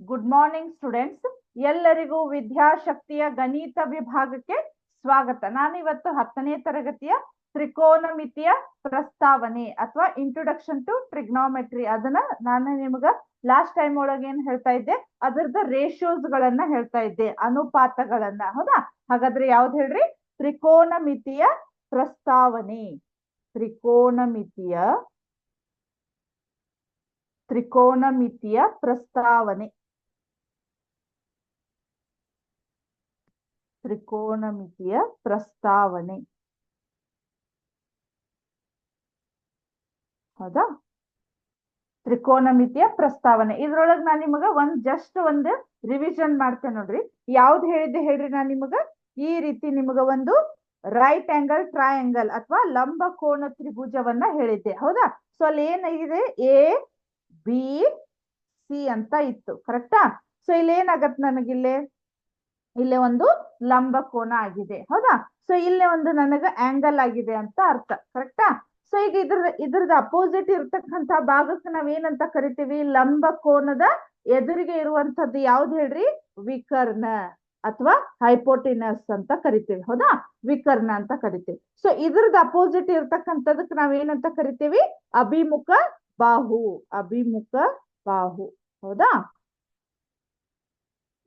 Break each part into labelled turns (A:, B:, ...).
A: Good morning students. ಎಲ್ಲರಿಗೂ ವಿದ್ಯಾಶಕ್ತಿಯ ಗಣಿತ ವಿಭಾಗಕ್ಕೆ ಸ್ವಾಗತ. ನಾನಿವತ್ತು 10ನೇ ತರಗತಿಯ ತ್ರಿಕೋನಮಿತಿಯ ಪ್ರಸ್ತಾವನೆ ಅಥವಾ ಇಂಟ್ರೊಡಕ್ಷನ್ ಟು ಟ್ರಿಗ್ನೋಮೆಟ್ರಿ ಅದನ್ನ ನಾನು ನಿಮಗ ಲಾಸ್ಟ್ ಟೈಮ್ ಒಳಗೆ ಏನ್ ಹೇಳ್ತಾ ಇದ್ದೆ, ಅದರದ ರೇಷಿಯೋಸ್ ಗಳನ್ನ ಹೇಳ್ತಾ ಇದ್ದೆ, ಅನುಪಾತಗಳನ್ನ. ಹೌದಾ? ಹಾಗಾದ್ರೆ ಯಾವ್ದು ಹೇಳ್ರಿ? ತ್ರಿಕೋನಮಿತಿಯ ಪ್ರಸ್ತಾವನೆ. ತ್ರಿಕೋನಮಿತಿಯ ಪ್ರಸ್ತಾವನೆ. ತ್ರಿಕೋನಮಿತಿಯ ಪ್ರಸ್ತಾವನೆ. ಹೌದಾ? ತ್ರಿಕೋನಮಿತಿಯ ಪ್ರಸ್ತಾವನೆ. ಇದ್ರೊಳಗೆ ನಾನು ನಿಮಗ ಜಸ್ಟ್ ಒಂದು ರಿವಿಷನ್ ಮಾಡ್ತೇನೆ ನೋಡ್ರಿ. ಯಾವ್ದು ಹೇಳಿದ್ದೆ ಹೇಳ್ರಿ? ನಾನು ನಿಮಗ ಈ ರೀತಿ ನಿಮಗ ಒಂದು ರೈಟ್ ಆಂಗಲ್ ಟ್ರಯಾಂಗಲ್ ಅಥವಾ ಲಂಬ ಕೋನ ತ್ರಿಭುಜವನ್ನ ಹೇಳಿದ್ದೆ. ಹೌದಾ? ಸೊ ಅಲ್ಲಿ ಏನಾಗಿದೆ? ಎ ಬಿ ಸಿ ಅಂತ ಇತ್ತು, ಕರೆಕ್ಟಾ? ಸೊ ಇಲ್ಲಿ ಏನಾಗತ್ತೆ ನನಗಿಲ್ಲೇ? ಇಲ್ಲೇ ಒಂದು ಲಂಬ ಕೋನ ಆಗಿದೆ. ಹೌದಾ? ಸೊ ಇಲ್ಲೇ ಒಂದು ನನಗ ಆಂಗಲ್ ಆಗಿದೆ ಅಂತ ಅರ್ಥ, ಕರೆಕ್ಟಾ? ಸೊ ಈಗ ಇದ್ರದ್ದು ಅಪೋಸಿಟ್ ಇರ್ತಕ್ಕಂಥ ಭಾಗಕ್ಕೆ ನಾವೇನಂತ ಕರಿತೀವಿ? ಲಂಬ ಕೋನದ ಎದುರಿಗೆ ಇರುವಂತದ್ದು ಯಾವ್ದು ಹೇಳ್ರಿ? ವಿಕರ್ಣ ಅಥವಾ ಹೈಪೋಟಿನಸ್ ಅಂತ ಕರಿತೀವಿ. ಹೌದಾ? ವಿಕರ್ಣ ಅಂತ ಕರಿತೀವಿ. ಸೊ ಇದ್ರದ್ದು ಅಪೋಸಿಟ್ ಇರ್ತಕ್ಕಂಥದಕ್ಕೆ ನಾವೇನಂತ ಕರಿತೀವಿ? ಅಭಿಮುಖ ಬಾಹು. ಅಭಿಮುಖ ಬಾಹು. ಹೌದಾ?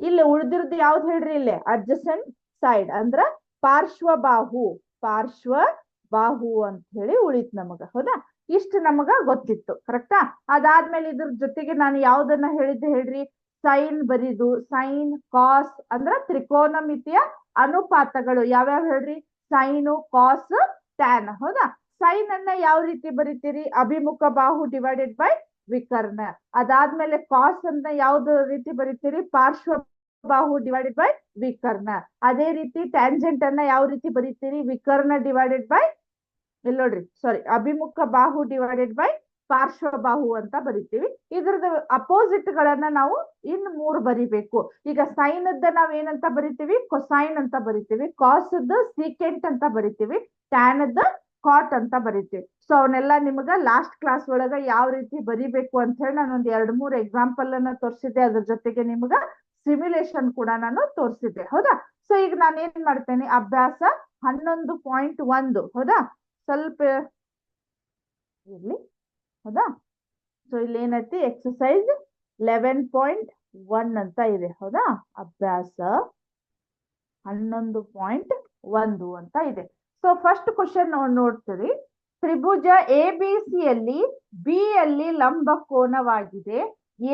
A: ಇಲ್ಲಿ ಉಳಿದಿರೋದು ಯಾವ್ದು ಹೇಳ್ರಿ? ಇಲ್ಲೇ ಅಡ್ಜಸೆಂಟ್ ಸೈಡ್ ಅಂದ್ರ ಪಾರ್ಶ್ವಬಾಹು. ಪಾರ್ಶ್ವಬಾಹು ಅಂತ ಹೇಳಿ ಉಳಿತ್ ನಮಗ. ಹೌದಾ? ಇಷ್ಟು ನಮಗ ಗೊತ್ತಿತ್ತು, ಕರೆಕ್ಟಾ? ಅದಾದ್ಮೇಲೆ ಇದ್ರ ಜೊತೆಗೆ ನಾನು ಯಾವ್ದನ್ನ ಹೇಳಿದ್ದೆ ಹೇಳ್ರಿ? ಸೈನ್ ಬರೀದು. ಸೈನ್, ಕಾಸ್ ಅಂದ್ರ ತ್ರಿಕೋನಮಿತಿಯ ಅನುಪಾತಗಳು ಯಾವ್ಯಾವ ಹೇಳ್ರಿ? ಸೈನು, ಕಾಸ್, ಟ್ಯಾನ್. ಹೌದಾ? ಸೈನ್ ಅನ್ನ ಯಾವ ರೀತಿ ಬರೀತೀರಿ? ಅಭಿಮುಖ ಬಾಹು ಡಿವೈಡೆಡ್ ಬೈ ವಿಕರ್ಣ. ಅದಾದ್ಮೇಲೆ ಕಾಸ್ ಅನ್ನ ಯಾವ್ದು ರೀತಿ ಬರೀತೀರಿ? ಪಾರ್ಶ್ವ ಬಾಹು ಡಿವೈಡೆಡ್ ಬೈ ವಿಕರ್ಣ. ಅದೇ ರೀತಿ ಟ್ಯಾಂಜೆಂಟ್ ಅನ್ನ ಯಾವ ರೀತಿ ಬರೀತೀರಿ? ವಿಕರ್ಣ ಡಿವೈಡೆಡ್ ಬೈ, ಇಲ್ಲಿ ನೋಡ್ರಿ, ಸಾರಿ, ಅಭಿಮುಖ ಬಾಹು ಡಿವೈಡೆಡ್ ಬೈ ಪಾರ್ಶ್ವ ಬಾಹು ಅಂತ ಬರಿತೀವಿ. ಇದ್ರದ್ದು ಅಪೋಸಿಟ್ ಗಳನ್ನ ನಾವು ಇನ್ 3 ಬರಿಬೇಕು. ಈಗ ಸೈನ್ ಅದ್ದ ನಾವ್ ಏನಂತ ಬರಿತೀವಿ? ಕೊಸೈನ್ ಅಂತ ಬರಿತೀವಿ. ಕಾಸ್ ಅದ್ದು ಸೀಕೆಂಟ್ ಅಂತ ಬರಿತೀವಿ. ಟ್ಯಾನ್ ಅದ್ದ ಕಾಟ್ ಅಂತ ಬರಿತೀವಿ. ಸೊ ಅವನ್ನೆಲ್ಲ ನಿಮಗ ಲಾಸ್ಟ್ ಕ್ಲಾಸ್ ಒಳಗ ಯಾವ ರೀತಿ ಬರಿಬೇಕು ಅಂತ ಹೇಳಿ ನಾನು ಒಂದ್ 2-3 ಎಕ್ಸಾಂಪಲ್ ಅನ್ನ ತೋರಿಸಿದ್ದೆ. ಅದ್ರ ಜೊತೆಗೆ ನಿಮಗ ಸಿಮ್ಯುಲೇಷನ್ ಕೂಡ ನಾನು ತೋರಿಸಿದ್ದೆ. ಹೌದಾ? ಸೊ ಈಗ ನಾನು ಏನ್ ಮಾಡ್ತೇನೆ? ಅಭ್ಯಾಸ 11.1. ಹೌದಾ? ಸ್ವಲ್ಪ ಇರ್ಲಿ. ಹೌದಾ? ಸೊ ಇಲ್ಲಿ ಏನೈತಿ? ಎಕ್ಸರ್ಸೈಸ್ 11.1 ಅಂತ ಇದೆ. ಹೌದಾ? ಅಭ್ಯಾಸ 11.1 ಅಂತ ಇದೆ. ಸೊ ಫಸ್ಟ್ ಕ್ವಶನ್ ನೋಡ್ತೀರಿ. ತ್ರಿಭುಜ ಎಬಿಸಿ ಯಲ್ಲಿ ಬಿ ಯಲ್ಲಿ ಲಂಬ ಕೋನವಾಗಿದೆ.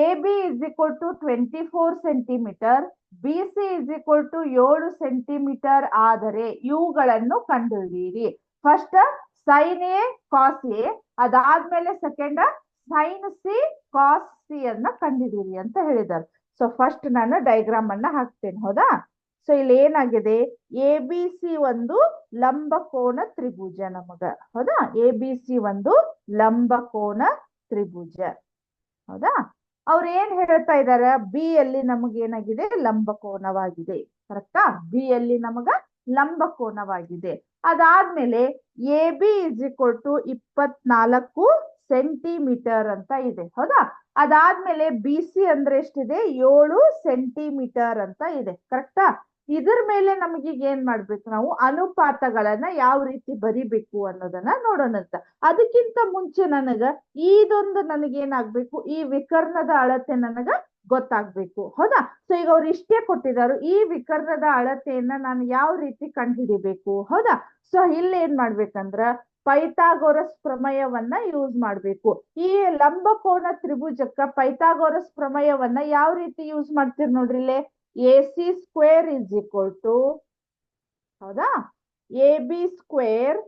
A: AB is equal to 24 centimetre, BC is equal to 7 centimetre ಆದರೆ ಇವುಗಳನ್ನು ಕಂಡುಹಿಡಿಯಿರಿ. First sine A cos A, ಅದಾದ್ಮೇಲೆ second sine C cos C ಅನ್ನ ಕಂಡುಹಿಡಿಯಿರಿ ಅಂತ ಹೇಳಿದ್ದಾರೆ. ಸೊ ಫಸ್ಟ್ ನಾನು ಡಯಾಗ್ರಾಮ್ ಅನ್ನ ಹಾಕ್ತೇನೆ. ಹೌದಾ? ಸೊ ಇಲ್ಲಿ ಏನಾಗಿದೆ? ಎಬಿಸಿ ಒಂದು ಲಂಬ ಕೋನ ತ್ರಿಭುಜ ನಮಗ. ಹೌದಾ? ಎಬಿಸಿ ಒಂದು ಲಂಬ ಕೋನ ತ್ರಿಭುಜ. ಹೌದಾ? ಅವ್ರು ಏನ್ ಹೇಳ್ತಾ ಇದಾರೆ? ಬಿ ಯಲ್ಲಿ ನಮಗೇನಾಗಿದೆ? ಲಂಬ ಕೋನವಾಗಿದೆ. ಕರೆಕ್ಟಾ? ಬಿ ಯಲ್ಲಿ ನಮಗ ಲಂಬ ಕೋನವಾಗಿದೆ. ಅದಾದ್ಮೇಲೆ A B is equal to 24 centimetre ಅಂತ ಇದೆ. ಹೌದಾ? ಅದಾದ್ಮೇಲೆ ಬಿ ಸಿ ಅಂದ್ರೆ ಎಷ್ಟಿದೆ? 7 ಸೆಂಟಿಮೀಟರ್ ಅಂತ ಇದೆ. ಕರೆಕ್ಟಾ? ಇದ್ರ ಮೇಲೆ ನಮಗೀಗ ಏನ್ ಮಾಡ್ಬೇಕು? ನಾವು ಅನುಪಾತಗಳನ್ನ ಯಾವ ರೀತಿ ಬರಿಬೇಕು ಅನ್ನೋದನ್ನ ನೋಡೋಣಂತ. ಅದಕ್ಕಿಂತ ಮುಂಚೆ ನನಗ ಇದೊಂದು ನನಗೇನಾಗ್ಬೇಕು? ಈ ವಿಕರ್ಣದ ಅಳತೆ ನನಗ ಗೊತ್ತಾಗ್ಬೇಕು. ಹೌದಾ? ಸೊ ಈಗ ಅವ್ರು ಇಷ್ಟೇ ಕೊಟ್ಟಿದ್ದಾರೆ. ಈ ವಿಕರ್ಣದ ಅಳತೆಯನ್ನ ನಾನು ಯಾವ ರೀತಿ ಕಂಡುಹಿಡಿಬೇಕು? ಹೌದಾ? ಸೊ ಇಲ್ಲಿ ಏನ್ ಮಾಡ್ಬೇಕಂದ್ರ ಪೈಥಾಗೋರಸ್ ಪ್ರಮೇಯವನ್ನ ಯೂಸ್ ಮಾಡ್ಬೇಕು. ಈ ಲಂಬ ಕೋನ ತ್ರಿಭುಜಕ್ಕ ಪೈಥಾಗೋರಸ್ ಪ್ರಮೇಯವನ್ನ ಯಾವ ರೀತಿ ಯೂಸ್ ಮಾಡ್ತೀರಿ ನೋಡ್ರಿ? ಇಲ್ಲೇ AC square is equal to, ಹೌದಾ, AB square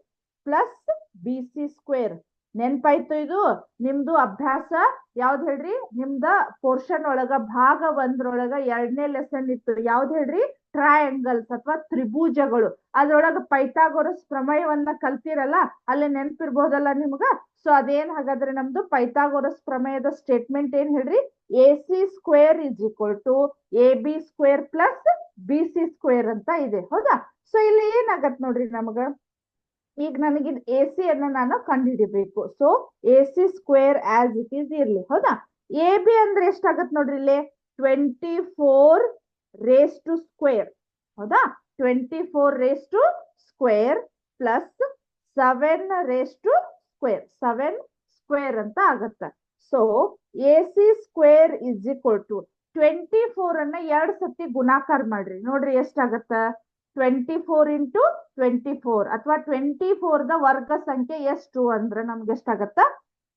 A: plus BC square. ನೆನ್ಪಾಯ್ತು? ಇದು ನಿಮ್ದು ಅಭ್ಯಾಸ ಯಾವ್ದು ಹೇಳ್ರಿ? ನಿಮ್ದ ಪೋರ್ಷನ್ ಒಳಗ ಭಾಗ 1 2ನೇ ಲೆಸನ್ ಇತ್ತು. ಯಾವ್ದು ಹೇಳ್ರಿ? ಟ್ರಯಾಂಗಲ್ಸ್ ಅಥವಾ ತ್ರಿಭುಜಗಳು. ಅದ್ರೊಳಗ ಪೈಥಾಗೋರಸ್ ಪ್ರಮೇಯವನ್ನ ಕಲ್ತಿರಲ್ಲ, ಅಲ್ಲಿ ನೆನ್ಪಿರ್ಬೋದಲ್ಲ ನಿಮ್ಗ. ಸೊ ಅದೇನ್ ಹಾಗಾದ್ರೆ ನಮ್ದು ಪೈಥಾಗೋರಸ್ ಪ್ರಮೇಯದ ಸ್ಟೇಟ್ಮೆಂಟ್ ಏನ್ ಹೇಳ್ರಿ? AC square is equal to AB square plus BC square ಅಂತ ಇದೆ. ಹೌದಾ? ಸೊ ಇಲ್ಲಿ ಏನಾಗತ್ ನೋಡ್ರಿ ನಮಗ? ಈಗ ನನಗೆ AC ಅನ್ನ ನಾನು ಕಂಡುಹಿಡಿಬೇಕು. So AC square as it is ಇರ್ಲಿ. ಹೌದಾ? AB ಅಂದ್ರೆ ಎಷ್ಟಾಗತ್ ನೋಡ್ರಿ? ಇಲ್ಲಿ 24 ರೇಸ್ ಟು ಸ್ಕ್ವೇರ್. ಹೌದಾ? 24 raise to square plus 7 raise to square, 7 square ಅಂತ ಆಗತ್ತೆ. So AC square is equal to 24 ಅನ್ನ 2 ಸತಿ ಗುಣಾಕಾರ ಮಾಡ್ರಿ, ನೋಡ್ರಿ ಎಷ್ಟಾಗತ್ತ. 24 ಇಂಟು 24 ಅಥವಾ 24 ದ ವರ್ಗ ಸಂಖ್ಯೆ ಎಷ್ಟು ಅಂದ್ರೆ ನಮ್ಗೆ ಎಷ್ಟಾಗತ್ತ?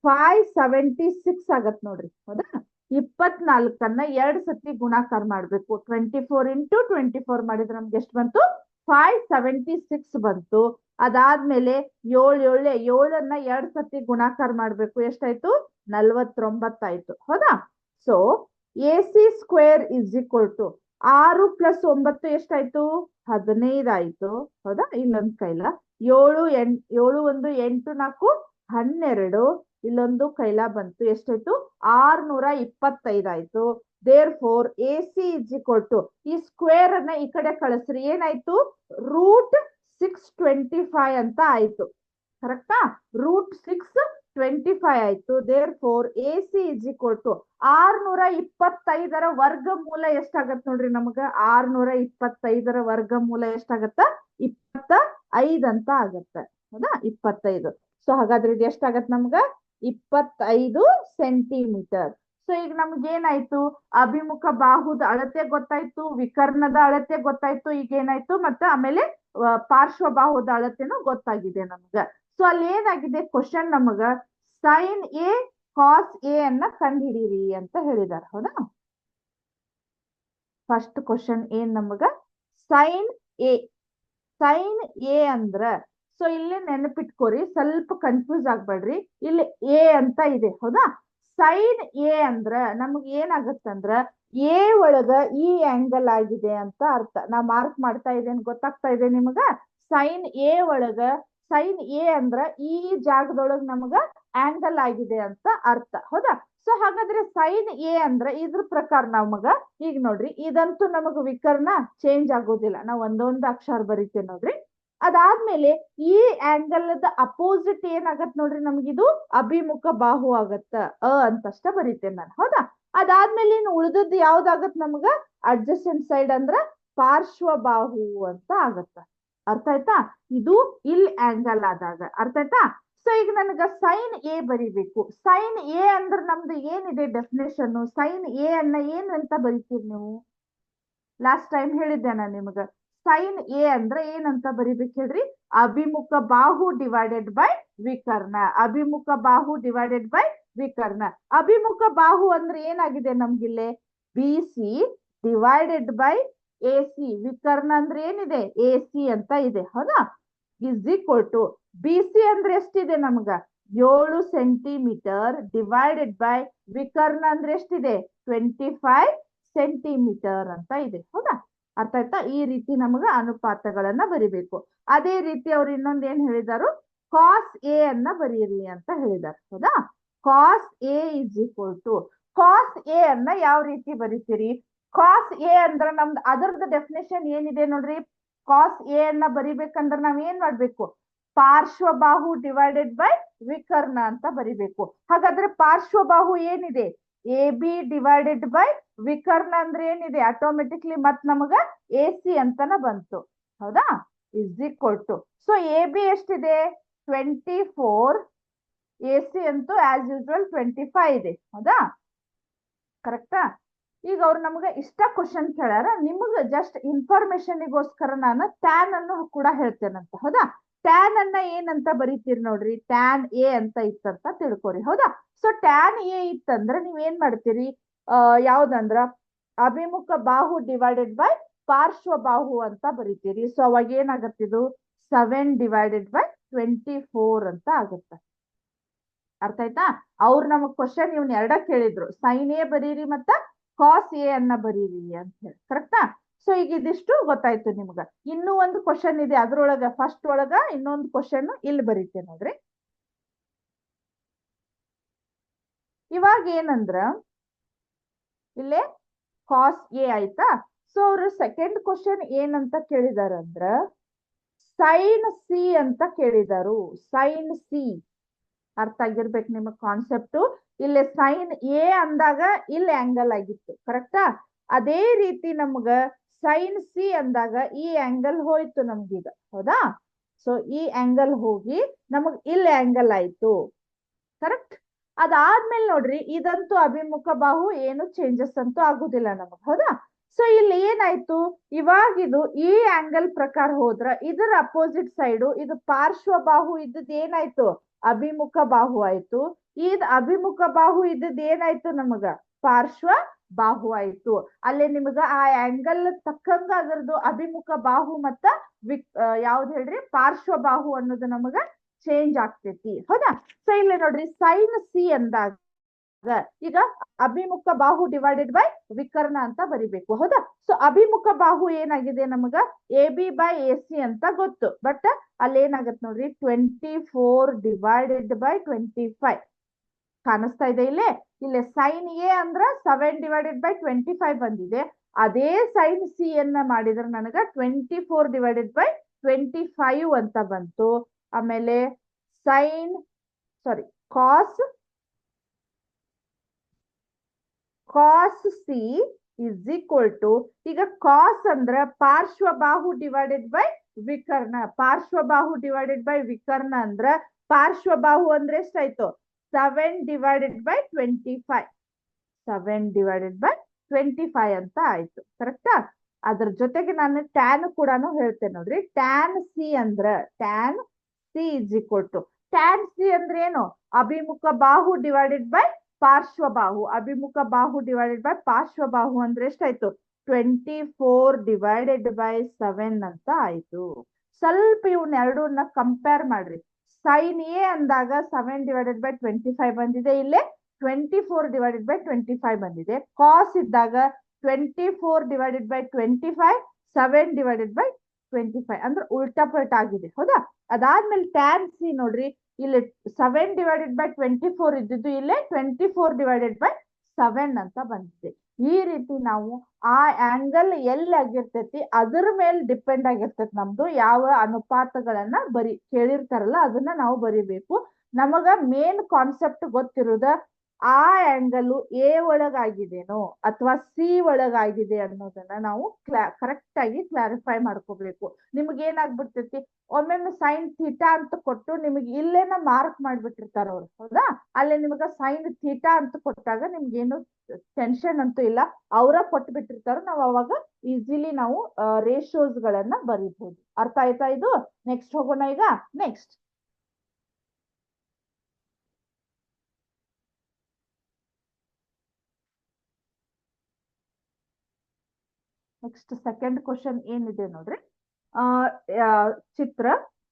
A: 576 ಆಗತ್ ನೋಡ್ರಿ. ಹೌದಾ? 24ಅನ್ನ 2 ಸತಿ ಗುಣಾಕಾರ ಮಾಡ್ಬೇಕು. 24 ಇಂಟು 24 ಮಾಡಿದ್ರೆ ನಮ್ಗೆ ಎಷ್ಟು ಬಂತು? 576 ಬಂತು. ಅದಾದ್ಮೇಲೆ 7ಅನ್ನ 2 ಸತಿ ಗುಣಾಕಾರ ಮಾಡ್ಬೇಕು. ಎಷ್ಟಾಯ್ತು? 49 ಆಯ್ತು. ಹೌದಾ? So AC square is equal to 6 plus 9 ಎಷ್ಟಾಯ್ತು? 15 ಆಯ್ತು. ಹೌದಾ? ಇಲ್ಲೊಂದ್ ಕೈಲ 7 1 8 4 12, ಇಲ್ಲೊಂದು ಕೈಲ ಬಂತು. ಎಷ್ಟಾಯ್ತು? 625 ಆಯ್ತು. Therefore AC is equal to, ಈ ಸ್ಕ್ವೇರ್ ಅನ್ನ ಈ ಕಡೆ ಕಳಿಸ್ರಿ, ಏನಾಯ್ತು? √625 ಅಂತ ಆಯ್ತು. ಕರೆಕ್ಟಾ? √625 ಆಯ್ತು. Therefore AC is equal to 625ರ ವರ್ಗಮೂಲ ಎಷ್ಟಾಗತ್ ನೋಡ್ರಿ ನಮಗ? 625ರ ವರ್ಗಮೂಲ ಎಷ್ಟಾಗತ್ತ? 25 ಅಂತ ಆಗತ್ತ. ಹೌದಾ? 25. ಸೊ ಹಾಗಾದ್ರೆ ಇದು ಎಷ್ಟಾಗತ್ ನಮ್ಗ? 25 ಸೆಂಟಿಮೀಟರ್. ಸೊ ಈಗ ನಮ್ಗೆ ಏನಾಯ್ತು? ಅಭಿಮುಖ ಬಾಹುದ ಅಳತೆ ಗೊತ್ತಾಯ್ತು, ವಿಕರ್ಣದ ಅಳತೆ ಗೊತ್ತಾಯ್ತು. ಈಗ ಏನಾಯ್ತು? ಮತ್ತೆ ಆಮೇಲೆ ಪಾರ್ಶ್ವ ಬಾಹುದ ಅಳತೆನೂ ಗೊತ್ತಾಗಿದೆ ನಮ್ಗ. ಸೊ ಅಲ್ಲಿ ಏನಾಗಿದೆ? ಕ್ವಶನ್ ನಮಗ ಸೈನ್ ಎ ಕಾಸ್ ಎ ಅನ್ನ ಕಂಡುಹಿಡೀರಿ ಅಂತ ಹೇಳಿದಾರೆ. ಹೌದಾ? ಫಸ್ಟ್ ಕ್ವಶನ್ ಏನ್ ನಮಗ? Sine A. ಸೈನ್ ಎ ಅಂದ್ರ, ಸೊ ಇಲ್ಲಿ ನೆನಪಿಟ್ಕೋರಿ, ಸ್ವಲ್ಪ ಕನ್ಫ್ಯೂಸ್ ಆಗ್ಬೇಡ್ರಿ. ಇಲ್ಲಿ ಎ ಅಂತ ಇದೆ. ಹೌದಾ? ಸೈನ್ ಎ ಅಂದ್ರ ನಮ್ಗೆ ಏನಾಗತ್ತಂದ್ರ ಎ ಒಳಗ ಈ ಆಂಗಲ್ ಆಗಿದೆ ಅಂತ ಅರ್ಥ. ನಾ ಮಾರ್ಕ್ ಮಾಡ್ತಾ ಇದ್ದೇನೆ, ಗೊತ್ತಾಗ್ತಾ ಇದೆ ನಿಮಗ? ಸೈನ್ ಎ ಒಳಗ, ಸೈನ್ ಎ ಅಂದ್ರ ಈ ಜಾಗದೊಳಗ ನಮಗ ಆಂಗಲ್ ಆಗಿದೆ ಅಂತ ಅರ್ಥ. ಹೌದಾ? ಸೊ ಹಾಗಾದ್ರೆ ಸೈನ್ ಎ ಅಂದ್ರ ಇದ್ರ ಪ್ರಕಾರ ನಮಗ, ಈಗ ನೋಡ್ರಿ, ಇದಂತೂ ನಮಗ ವಿಕರ್ಣ ಚೇಂಜ್ ಆಗೋದಿಲ್ಲ. ನಾವು ಒಂದೊಂದು ಅಕ್ಷರ ಬರೀತೇವೆ ನೋಡ್ರಿ. ಅದಾದ್ಮೇಲೆ ಈ ಆಂಗಲ್ ಅಪೋಸಿಟ್ ಏನಾಗತ್ ನೋಡ್ರಿ, ನಮಗಿದು ಅಭಿಮುಖ ಬಾಹು ಆಗತ್ತ. ಅಂತಷ್ಟ ಬರೀತೇನೆ ನಾನು. ಹೌದಾ? ಅದಾದ್ಮೇಲೆ ಇನ್ನು ಉಳಿದದ್ದು ಯಾವ್ದಾಗತ್ ನಮಗ? ಅಡ್ಜಸೆಂಟ್ ಸೈಡ್ ಅಂದ್ರ ಪಾರ್ಶ್ವ ಬಾಹು ಅಂತ ಆಗತ್ತ. ಅರ್ಥ ಆಯ್ತಾ? ಇದು ಇಲ್ಲಿ ಆಂಗಲ್ ಆದಾಗ. ಅರ್ಥ ಆಯ್ತಾ? ಸೊ ಈಗ ನನಗ ಸೈನ್ ಎ ಬರಿಬೇಕು. ಸೈನ್ ಎ ಅಂದ್ರೆ ನಮ್ದು ಏನಿದೆ ಡೆಫಿನೇಷನ್? ಸೈನ್ ಎ ಅನ್ನ ಏನ್ ಅಂತ ಬರಿತೀರಿ ನೀವು? ಲಾಸ್ಟ್ ಟೈಮ್ ಹೇಳಿದ್ದೆ ನಾನು ನಿಮಗ. ಸೈನ್ ಎ ಅಂದ್ರೆ ಏನಂತ ಬರಿಬೇಕು ಹೇಳ್ರಿ? ಅಭಿಮುಖ ಬಾಹು ಡಿವೈಡೆಡ್ ಬೈ ವಿಕರ್ಣ. ಅಭಿಮುಖ ಬಾಹು ಡಿವೈಡೆಡ್ ಬೈ ವಿಕರ್ಣ. ಅಭಿಮುಖ ಬಾಹು ಅಂದ್ರೆ ಏನಾಗಿದೆ ನಮ್ಗಿಲ್ಲೇ? BC divided by AC. ವಿಕರ್ಣ ಅಂದ್ರೆ ಏನಿದೆ? AC ಅಂತ ಇದೆ. ಹೌದಾ? ಇಸ್ ಈಕ್ವಲ್ ಟು BC ಅಂದ್ರೆ ಎಷ್ಟಿದೆ ನಮ್ಗ? 7 ಸೆಂಟಿಮೀಟರ್ ಡಿವೈಡೆಡ್ ಬೈ ವಿಕರ್ಣ ಅಂದ್ರೆ ಎಷ್ಟಿದೆ? 25 ಸೆಂಟಿಮೀಟರ್ ಅಂತ ಇದೆ. ಹೌದಾ? ಅರ್ಥ ಆಯ್ತಾ? ಈ ರೀತಿ ನಮಗ ಅನುಪಾತಗಳನ್ನ ಬರಿಬೇಕು. ಅದೇ ರೀತಿ ಅವ್ರು ಇನ್ನೊಂದ್ ಏನ್ ಹೇಳಿದಾರು? ಕಾಸ್ ಎ ಅನ್ನ ಬರೀರಿ ಅಂತ ಹೇಳಿದಾರೆ. ಹೌದಾ? Cos A is equal to, cos A ಅನ್ನ ಯಾವ ರೀತಿ ಬರೀತೀರಿ? ಕಾಸ್ ಎ ಅಂದ್ರ ನಮ್ದು ಅದರದ ಡೆಫಿನೇಷನ್ ಏನಿದೆ ನೋಡ್ರಿ. ಕಾಸ್ ಎ ಅನ್ನ ಬರಿಬೇಕಂದ್ರ ನಾವ್ ಏನ್ ಮಾಡ್ಬೇಕು? ಪಾರ್ಶ್ವ ಬಾಹು ಡಿವೈಡೆಡ್ ಬೈ ವಿಕರ್ಣ ಅಂತ ಬರಿಬೇಕು. ಹಾಗಾದ್ರೆ ಪಾರ್ಶ್ವ ಬಾಹು ಏನಿದೆ? AB ಡಿವೈಡೆಡ್ ಬೈ ವಿಕರ್ಣ ಅಂದ್ರೆ ಏನಿದೆ? ಆಟೋಮೆಟಿಕ್ಲಿ ಮತ್ ನಮಗ AC ಅಂತನ ಬಂತು. ಹೌದಾ? Is equal to, so AB ಎಷ್ಟಿದೆ? 24. AC ಅಂತೂ ಆಸ್ ಯೂಶುವಲ್ 25 ಇದೆ. ಹೌದಾ? ಕರೆಕ್ಟಾ? ಈಗ ಅವ್ರು ನಮಗ ಇಷ್ಟ ಕ್ವಶನ್ ಕೇಳ್ಯಾರ. ನಿಮಗ ಜಸ್ಟ್ ಇನ್ಫಾರ್ಮೇಶನ್ಗೋಸ್ಕರ ನಾನು ಟ್ಯಾನ್ ಅನ್ನು ಕೂಡ ಹೇಳ್ತೇನಂತ. ಹೌದಾ? ಟ್ಯಾನ್ ಅನ್ನ ಏನಂತ ಬರೀತೀರಿ ನೋಡ್ರಿ? ಟ್ಯಾನ್ ಎ ಅಂತ ಇತ್ತಂತ ತಿಳ್ಕೊರಿ. ಹೌದಾ? ಸೊ ಟ್ಯಾನ್ ಎ ಇತ್ತಂದ್ರೆ ನೀವ್ ಏನ್ ಮಾಡ್ತೀರಿ? ಯಾವ್ದಂದ್ರ ಅಭಿಮುಖ ಬಾಹು ಡಿವೈಡೆಡ್ ಬೈ ಪಾರ್ಶ್ವ ಬಾಹು ಅಂತ ಬರೀತೀರಿ. ಸೊ ಅವಾಗ ಏನಾಗತ್ತಿದು? 7 ಡಿವೈಡೆಡ್ ಬೈ 24 ಅಂತ ಆಗುತ್ತೆ. ಅರ್ಥ ಆಯ್ತಾ? ಅವ್ರು ನಮಗ್ ಕ್ವಶನ್ ಇವ್ನ ಎರಡ ಕೇಳಿದ್ರು, ಸೈನ್ ಎ ಬರೀರಿ ಮತ್ತ ಕಾಸ್ ಎ ಅನ್ನ ಬರೀರಿ ಅಂತ ಹೇಳಿ. ಕರೆಕ್ಟಾ? ಸೊ ಈಗ ಇದಿಷ್ಟು ಗೊತ್ತಾಯ್ತು ನಿಮ್ಗ. ಇನ್ನೂ ಒಂದು ಕ್ವಶನ್ ಇದೆ, ಅದ್ರೊಳಗ ಫಸ್ಟ್ ಒಳಗ ಇನ್ನೊಂದು ಕ್ವಶನ್ ಇಲ್ಲಿ ಬರೀತೇನೆ ನೋಡ್ರಿ. ಇವಾಗ ಏನಂದ್ರ ಇಲ್ಲೇ ಕಾಸ್ ಎ ಆಯ್ತಾ? ಸೊ ಅವ್ರು ಸೆಕೆಂಡ್ ಕ್ವಶನ್ ಏನಂತ ಕೇಳಿದಾರಂದ್ರ ಸೈನ್ ಸಿ ಅಂತ ಕೇಳಿದಾರು. Sign C. ಅರ್ಥ ಆಗಿರ್ಬೇಕು ನಿಮಗ್ ಕಾನ್ಸೆಪ್ಟ್. ಇಲ್ಲಿ ಸೈನ್ ಎ ಅಂದಾಗ ಇಲ್ಲಿ ಆಂಗಲ್ ಆಗಿತ್ತು, ಕರೆಕ್ಟಾ? ಅದೇ ರೀತಿ ನಮ್ಗ ಸೈನ್ ಸಿ ಅಂದಾಗ ಈ ಆಂಗಲ್ ಹೋಯ್ತು ನಮ್ಗೀಗ, ಹೌದಾ? ಸೊ ಈ ಆಂಗಲ್ ಹೋಗಿ ನಮಗ್ ಇಲ್ಲಿ ಆಂಗಲ್ ಆಯ್ತು, ಕರೆಕ್ಟ್? ಅದಾದ್ಮೇಲೆ ನೋಡ್ರಿ, ಇದಂತೂ ಅಭಿಮುಖ ಬಾಹು, ಏನು ಚೇಂಜಸ್ ಅಂತೂ ಆಗುದಿಲ್ಲ ನಮಗ್, ಹೌದಾ? ಸೊ ಇಲ್ಲಿ ಏನಾಯ್ತು, ಇವಾಗಿದು ಈ ಆಂಗಲ್ ಪ್ರಕಾರ ಹೋದ್ರ ಇದರ ಅಪೋಸಿಟ್ ಸೈಡು ಇದು ಪಾರ್ಶ್ವ ಬಾಹು ಇದ್ದದ್ ಏನಾಯ್ತು, ಅಭಿಮುಖ ಬಾಹು ಆಯ್ತು. ಇದ್ ಅಭಿಮುಖ ಬಾಹು ಇದ್ದದ್ ಏನಾಯ್ತು ನಮಗ, ಪಾರ್ಶ್ವ ಬಾಹು ಆಯ್ತು. ಅಲ್ಲೇ ನಿಮಗ ಆ ಆಂಗಲ್ ತಕ್ಕಂಗ ಅದರದ್ದು ಅಭಿಮುಖ ಬಾಹು ಮತ್ತ ಯಾವ್ದು ಹೇಳ್ರಿ, ಪಾರ್ಶ್ವ ಬಾಹು ಅನ್ನೋದು ನಮಗ ಚೇಂಜ್ ಆಗ್ತೈತಿ, ಹೌದಾ? ಸೊ ಇಲ್ಲಿ ನೋಡ್ರಿ, ಸೈನ್ ಸಿ ಅಂದಾಗ ಈಗ ಅಭಿಮುಖ ಬಾಹು ಡಿವೈಡೆಡ್ ಬೈ ವಿಕರ್ಣ ಅಂತ ಬರಿಬೇಕು, ಹೌದಾ? ಸೊ ಅಭಿಮುಖ ಬಾಹು ಏನಾಗಿದೆ ನಮಗ, A B by A C ಅಂತ ಗೊತ್ತು. ಬಟ್ ಅಲ್ಲಿ ಏನಾಗತ್ತೆ ನೋಡ್ರಿ, 24 ಡಿವೈಡೆಡ್ ಬೈ 25 ಕಾಣಿಸ್ತಾ ಇದೆ ಇಲ್ಲೇ. ಇಲ್ಲಿ ಸೈನ್ ಎ ಅಂದ್ರ 7 ಡಿವೈಡೆಡ್ ಬೈ 25 ಬಂದಿದೆ. ಅದೇ ಸೈನ್ ಸಿ ಅನ್ನ ಮಾಡಿದ್ರೆ ನನಗ 24 ಡಿವೈಡೆಡ್ ಬೈ 25 ಅಂತ ಬಂತು. ಆಮೇಲೆ cos C is equal to, ಈಗ ಕಾಸ್ ಅಂದ್ರ ಪಾರ್ಶ್ವ ಬಾಹು ಡಿವೈಡೆಡ್ ಬೈ ವಿಕರ್ಣ. ಪಾರ್ಶ್ವ ಬಾಹು ಡಿವೈಡೆಡ್ ಬೈ ವಿಕರ್ಣ ಅಂದ್ರ ಪಾರ್ಶ್ವ ಬಾಹು ಅಂದ್ರೆ ಎಷ್ಟಾಯ್ತು, 7 ಡಿವೈಡೆಡ್ ಬೈ 25. 7 ಡಿವೈಡೆಡ್ ಬೈ 25 ಅಂತ ಆಯ್ತು, ಕರೆಕ್ಟಾ? ಅದ್ರ ಜೊತೆಗೆ ನಾನು ಟ್ಯಾನ್ ಕೂಡ ಹೇಳ್ತೇನೆ ನೋಡ್ರಿ. ಟ್ಯಾನ್ ಸಿ ಅಂದ್ರ tan C is equal to, tan C ಅಂದ್ರೆ ಏನು, ಅಭಿಮುಖ ಬಾಹು ಡಿವೈಡೆಡ್ ಬೈ ಪಾರ್ಶ್ವ ಬಾಹು. ಅಭಿಮುಖ ಬಾಹು ಡಿವೈಡೆಡ್ ಬೈ ಪಾರ್ಶ್ವ ಬಾಹು ಅಂದ್ರೆ ಎಷ್ಟಾಯ್ತು, 24 ಡಿವೈಡೆಡ್ ಬೈ 7 ಅಂತ ಆಯ್ತು. ಸ್ವಲ್ಪ ಇವನ್ ಎರಡನ್ನ ಕಂಪೇರ್ ಮಾಡ್ರಿ. ಸೈನ್ ಎ ಅಂದಾಗ 7 ಡಿವೈಡೆಡ್ ಬೈ 25 ಬಂದಿದೆ, ಇಲ್ಲೇ 24 ಡಿವೈಡೆಡ್ ಬೈ 25 ಬಂದಿದೆ. ಕಾಸ್ ಇದ್ದಾಗ 24 ಡಿವೈಡೆಡ್ ಬೈ 25, 7 ಡಿವೈಡೆಡ್ ಬೈ 25 ಅಂದ್ರೆ ಉಲ್ಟಾ ಪಲ್ಟಾ ಆಗಿದೆ, ಹೌದಾ? ಅದಾದ್ಮೇಲೆ ಟ್ಯಾನ್ ಸಿ ನೋಡ್ರಿ, ಇಲ್ಲಿ 7 ಡಿವೈಡೆಡ್ ಬೈ 24 ಇದ್ದಿದ್ದು ಇಲ್ಲೇ 24 ಡಿವೈಡೆಡ್ ಬೈ 7 ಅಂತ ಬಂದಿದೆ. ಈ ರೀತಿ ನಾವು ಆ ಆಂಗಲ್ ಎಲ್ಲಿ ಆಗಿರ್ತೈತಿ ಅದ್ರ ಮೇಲೆ ಡಿಪೆಂಡ್ ಆಗಿರ್ತೈತಿ ನಮ್ದು ಯಾವ ಅನುಪಾತಗಳನ್ನ ಕೇಳಿರ್ತಾರಲ್ಲ ಅದನ್ನ ನಾವು ಬರಿಬೇಕು. ನಮಗ ಮೇನ್ ಕಾನ್ಸೆಪ್ಟ್ ಗೊತ್ತಿರೋದ ಆ ಆಂಗಲ್ ಎ ಒಳಗಾಗಿದೆನೋ ಅಥವಾ ಸಿ ಒಳಗಾಗಿದೆ ಅನ್ನೋದನ್ನ ನಾವು ಕರೆಕ್ಟ್ ಆಗಿ ಕ್ಲಾರಿಫೈ ಮಾಡ್ಕೋಬೇಕು. ನಿಮ್ಗೆ ಏನಾಗ್ಬಿಡ್ತೈತಿ, ಒಮ್ಮೊಮ್ಮೆ ಸೈನ್ ಥೀಟಾ ಅಂತ ಕೊಟ್ಟು ನಿಮಗೆ ಇಲ್ಲೇನ ಮಾರ್ಕ್ ಮಾಡ್ಬಿಟ್ಟಿರ್ತಾರ ಅವ್ರು, ಹೌದಾ? ಅಲ್ಲೇ ನಿಮಗ ಸೈನ್ ಥೀಟಾ ಅಂತ ಕೊಟ್ಟಾಗ ನಿಮ್ಗೇನು ಟೆನ್ಷನ್ ಅಂತೂ ಇಲ್ಲ, ಅವರ ಕೊಟ್ಬಿಟ್ಟಿರ್ತಾರ. ನಾವು ಅವಾಗ ಈಸಿಲಿ ನಾವು ರೇಷಿಯೋಸ್ ಗಳನ್ನ ಬರೀಬಹುದು. ಅರ್ಥ ಆಯ್ತಾ ಇದು? ನೆಕ್ಸ್ಟ್ ಹೋಗೋಣ. ಈಗ ನೆಕ್ಸ್ಟ್ ಸೆಕೆಂಡ್ ಕ್ವಶನ್ ಏನಿದೆ ನೋಡ್ರಿ. ಚಿತ್ರ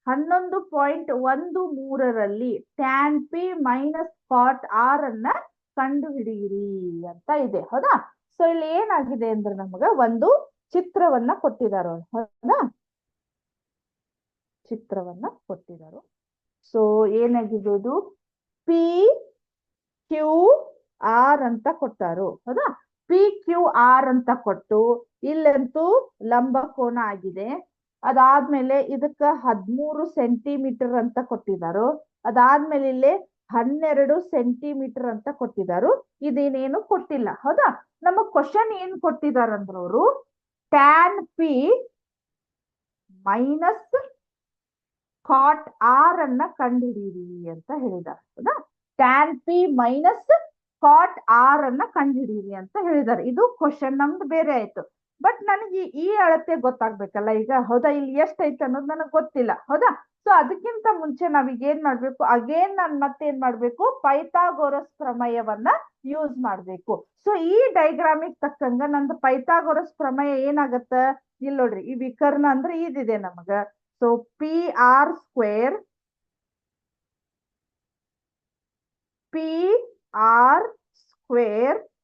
A: 11.13ರಲ್ಲಿ tan P minus cot R ಅನ್ನ ಕಂಡು ಹಿಡಿಯಿರಿ ಅಂತ ಇದೆ, ಹೌದಾ? ಸೊ ಇಲ್ಲಿ ಏನಾಗಿದೆ ಅಂದ್ರೆ ನಮಗ ಒಂದು ಚಿತ್ರವನ್ನ ಕೊಟ್ಟಿದಾರ, ಹೌದಾ? ಚಿತ್ರವನ್ನ ಕೊಟ್ಟಿದಾರು. ಸೊ ಏನಾಗಿರೋದು, ಪಿ ಕ್ಯೂ ಆರ್ ಅಂತ ಕೊಟ್ಟಾರು, ಹೌದಾ? ಪಿ ಕ್ಯೂ ಆರ್ ಅಂತ ಕೊಟ್ಟು ಇಲ್ಲಂತೂ ಲಂಬ ಕೋನ ಆಗಿದೆ. ಅದಾದ್ಮೇಲೆ ಇದಕ್ಕ 13 ಸೆಂಟಿಮೀಟರ್ ಅಂತ ಕೊಟ್ಟಿದಾರು. ಅದಾದ್ಮೇಲೆ ಇಲ್ಲಿ 12 ಸೆಂಟಿಮೀಟರ್ ಅಂತ ಕೊಟ್ಟಿದಾರು. ಇದೇನೇನು ಕೊಟ್ಟಿಲ್ಲ, ಹೌದಾ? ನಮ್ಮ ಕ್ವಶನ್ ಏನ್ ಕೊಟ್ಟಿದಾರಂದ್ರ ಅವರು tan P minus cot R ಅನ್ನ ಕಂಡುಹಿಡಿಯಿರಿ ಅಂತ ಹೇಳಿದಾರೆ, ಹೌದಾ? Tan P minus cot R ಅನ್ನ ಕಂಡುಹಿಡಿಯಿರಿ ಅಂತ ಹೇಳಿದಾರೆ. ಇದು ಕ್ವಶನ್ ನಮ್ದು ಬೇರೆ ಆಯ್ತು. ಬಟ್ ನನಗೆ ಈ ಅಳತೆ ಗೊತ್ತಾಗ್ಬೇಕಲ್ಲ ಈಗ, ಹೌದಾ? ಇಲ್ಲಿ ಎಷ್ಟೈತೆ ಅನ್ನೋದು ನನಗೆ ಗೊತ್ತಿಲ್ಲ, ಹೌದಾ? ಸೊ ಅದಕ್ಕಿಂತ ಮುಂಚೆ ನಾವೀಗ ಏನ್ ಮಾಡ್ಬೇಕು, ಅಗೇನ್ ನಾನು ಮತ್ತೇನ್ ಮಾಡ್ಬೇಕು, ಪೈಥಾಗೋರಸ್ ಪ್ರಮೇಯವನ್ನ ಯೂಸ್ ಮಾಡ್ಬೇಕು. ಸೊ ಈ ಡೈಗ್ರಾಮಿಗೆ ತಕ್ಕಂಗ ನಂದು ಪೈಥಾಗೋರಸ್ ಪ್ರಮೇಯ ಏನಾಗತ್ತ, ಇಲ್ಲಿ ನೋಡ್ರಿ, ಈ ವಿಕರ್ಣ ಅಂದ್ರೆ ಇದಿದೆ ನಮಗ. So P R square